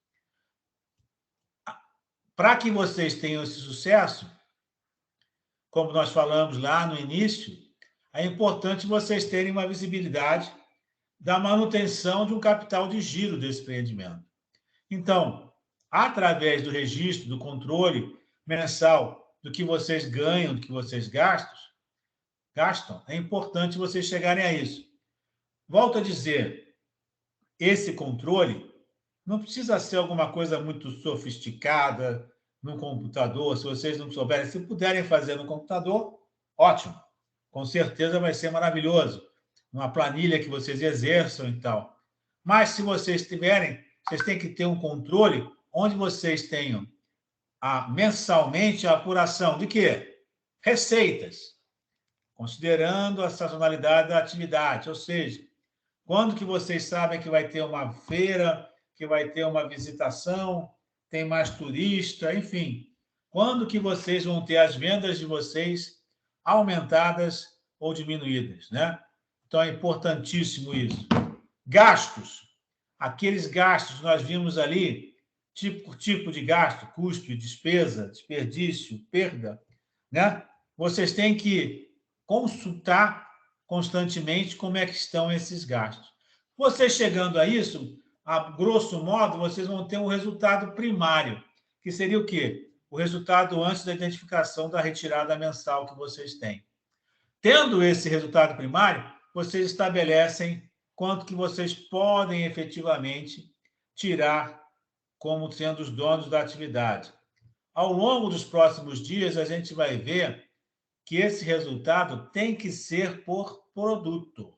S5: Para que vocês tenham esse sucesso, como nós falamos lá no início, é importante vocês terem uma visibilidade da manutenção de um capital de giro desse empreendimento. Então, através do registro, do controle mensal do que vocês ganham, do que vocês gastam, é importante vocês chegarem a isso. Volto a dizer, esse controle não precisa ser alguma coisa muito sofisticada no computador, se vocês não souberem, se puderem fazer no computador, ótimo. Com certeza vai ser maravilhoso. Uma planilha que vocês exerçam e tal. Mas se vocês tiverem, vocês têm que ter um controle onde vocês tenham mensalmente a apuração de quê? Receitas, considerando a sazonalidade da atividade, ou seja, quando que vocês sabem que vai ter uma feira, que vai ter uma visitação, tem mais turista, enfim. Quando que vocês vão ter as vendas de vocês aumentadas ou diminuídas, né? Então, é importantíssimo isso. Gastos. Aqueles gastos que nós vimos ali, tipo de gasto, custo, despesa, desperdício, perda, né? Vocês têm que consultar constantemente como é que estão esses gastos. Vocês chegando a isso, a grosso modo, vocês vão ter um resultado primário, que seria o quê? O resultado antes da identificação da retirada mensal que vocês têm. Tendo esse resultado primário, vocês estabelecem quanto que vocês podem efetivamente tirar como sendo os donos da atividade. Ao longo dos próximos dias, a gente vai ver que esse resultado tem que ser por produto.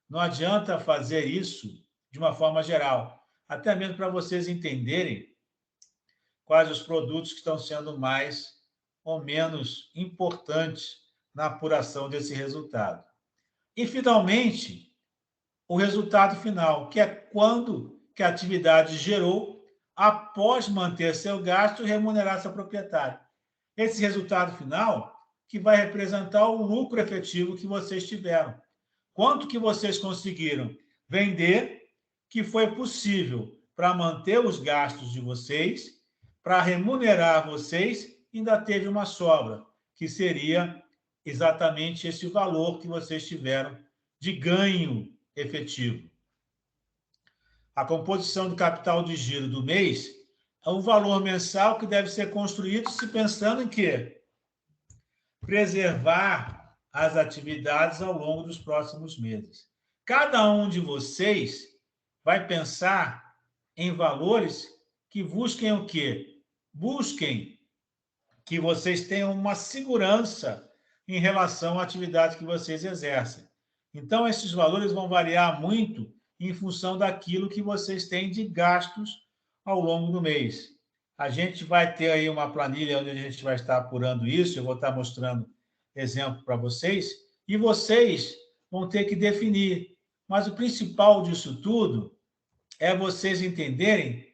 S5: Não adianta fazer isso de uma forma geral, até mesmo para vocês entenderem quais os produtos que estão sendo mais ou menos importantes na apuração desse resultado. E, finalmente, o resultado final, que é quando que a atividade gerou após manter seu gasto e remunerar seu proprietário. Esse resultado final que vai representar o lucro efetivo que vocês tiveram. Quanto que vocês conseguiram vender que foi possível para manter os gastos de vocês, para remunerar vocês, ainda teve uma sobra, que seria exatamente esse valor que vocês tiveram de ganho efetivo. A composição do capital de giro do mês é um valor mensal que deve ser construído se pensando em quê? Preservar as atividades ao longo dos próximos meses. Cada um de vocês vai pensar em valores que busquem o quê? Busquem que vocês tenham uma segurança em relação à atividade que vocês exercem. Então, esses valores vão variar muito em função daquilo que vocês têm de gastos ao longo do mês. A gente vai ter aí uma planilha onde a gente vai estar apurando isso, eu vou estar mostrando exemplo para vocês, e vocês vão ter que definir. Mas o principal disso tudo é vocês entenderem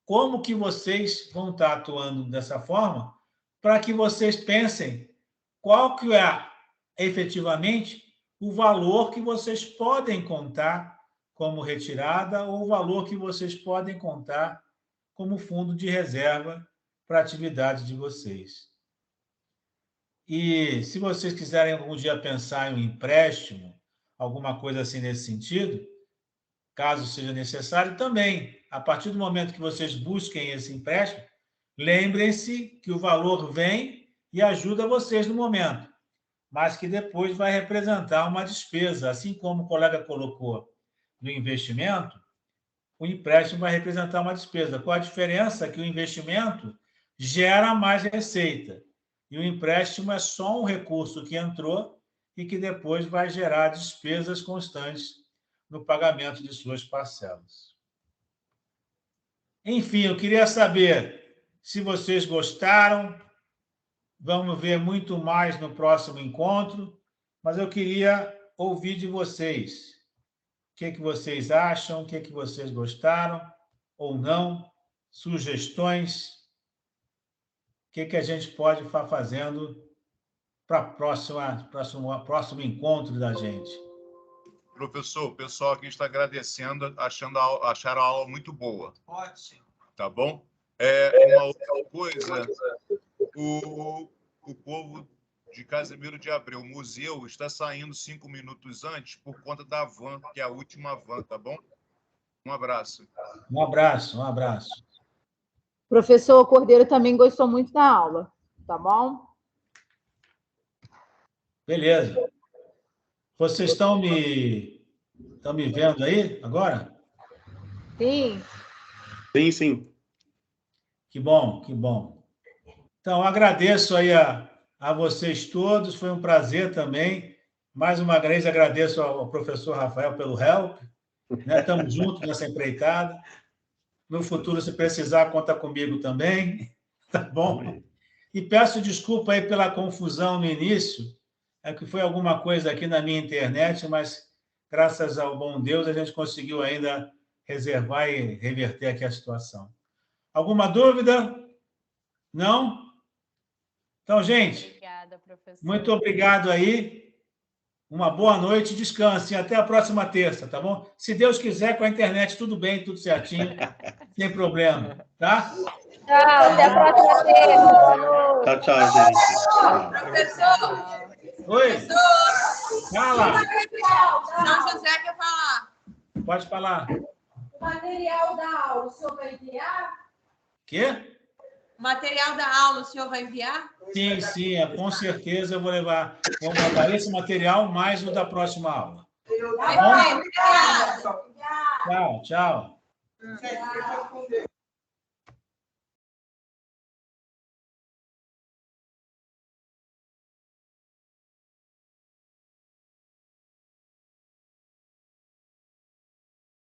S5: como que vocês vão estar atuando dessa forma para que vocês pensem qual que é, efetivamente, o valor que vocês podem contar como retirada ou o valor que vocês podem contar como fundo de reserva para a atividade de vocês. E se vocês quiserem algum dia pensar em um empréstimo, alguma coisa assim nesse sentido, caso seja necessário, também, a partir do momento que vocês busquem esse empréstimo, lembrem-se que o valor vem e ajuda vocês no momento, mas que depois vai representar uma despesa, assim como o colega colocou no investimento, o empréstimo vai representar uma despesa. Qual a diferença? Que o investimento gera mais receita e o empréstimo é só um recurso que entrou e que depois vai gerar despesas constantes no pagamento de suas parcelas. Enfim, eu queria saber se vocês gostaram. Vamos ver muito mais no próximo encontro, mas eu queria ouvir de vocês. O que vocês acham? O que vocês gostaram ou não? Sugestões? O que a gente pode estar fazendo para o próximo encontro da gente?
S3: Professor, o pessoal aqui está agradecendo, acharam a aula muito boa.
S4: Ótimo.
S3: Tá bom? Uma outra coisa, o povo de Casimiro de Abreu, o museu, está saindo 5 minutos antes por conta da van, que é a última van, tá bom? Um abraço.
S5: Um abraço, um abraço.
S10: Professor Cordeiro também gostou muito da aula, tá bom?
S5: Beleza. Vocês estão me vendo aí agora?
S10: Sim.
S1: Sim, sim.
S5: Que bom, que bom. Então, agradeço aí a vocês todos, foi um prazer também. Mais uma vez, agradeço ao professor Rafael pelo help. Estamos juntos nessa empreitada. No futuro, se precisar, conta comigo também. Tá bom? E peço desculpa aí pela confusão no início, que foi alguma coisa aqui na minha internet, mas, graças ao bom Deus, a gente conseguiu ainda reservar e reverter aqui a situação. Alguma dúvida? Não? Então, gente,
S2: obrigada, professor.
S5: Muito obrigado aí. Uma boa noite, descansem. Até a próxima terça, tá bom? Se Deus quiser, com a internet, tudo bem, tudo certinho, sem problema, tá?
S10: Tchau, até a próxima terça.
S1: Tchau, gente.
S8: Professor!
S5: Oi?
S8: Professor!
S5: Fala!
S8: São José quer falar.
S5: Pode falar.
S9: O material da aula, o senhor vai enviar?
S5: Quê?
S8: O material da aula o senhor vai enviar?
S5: Sim, com certeza eu vou levar. Vou mandar esse material mais o da próxima aula. Tá bom?
S8: Obrigada.
S5: Tchau.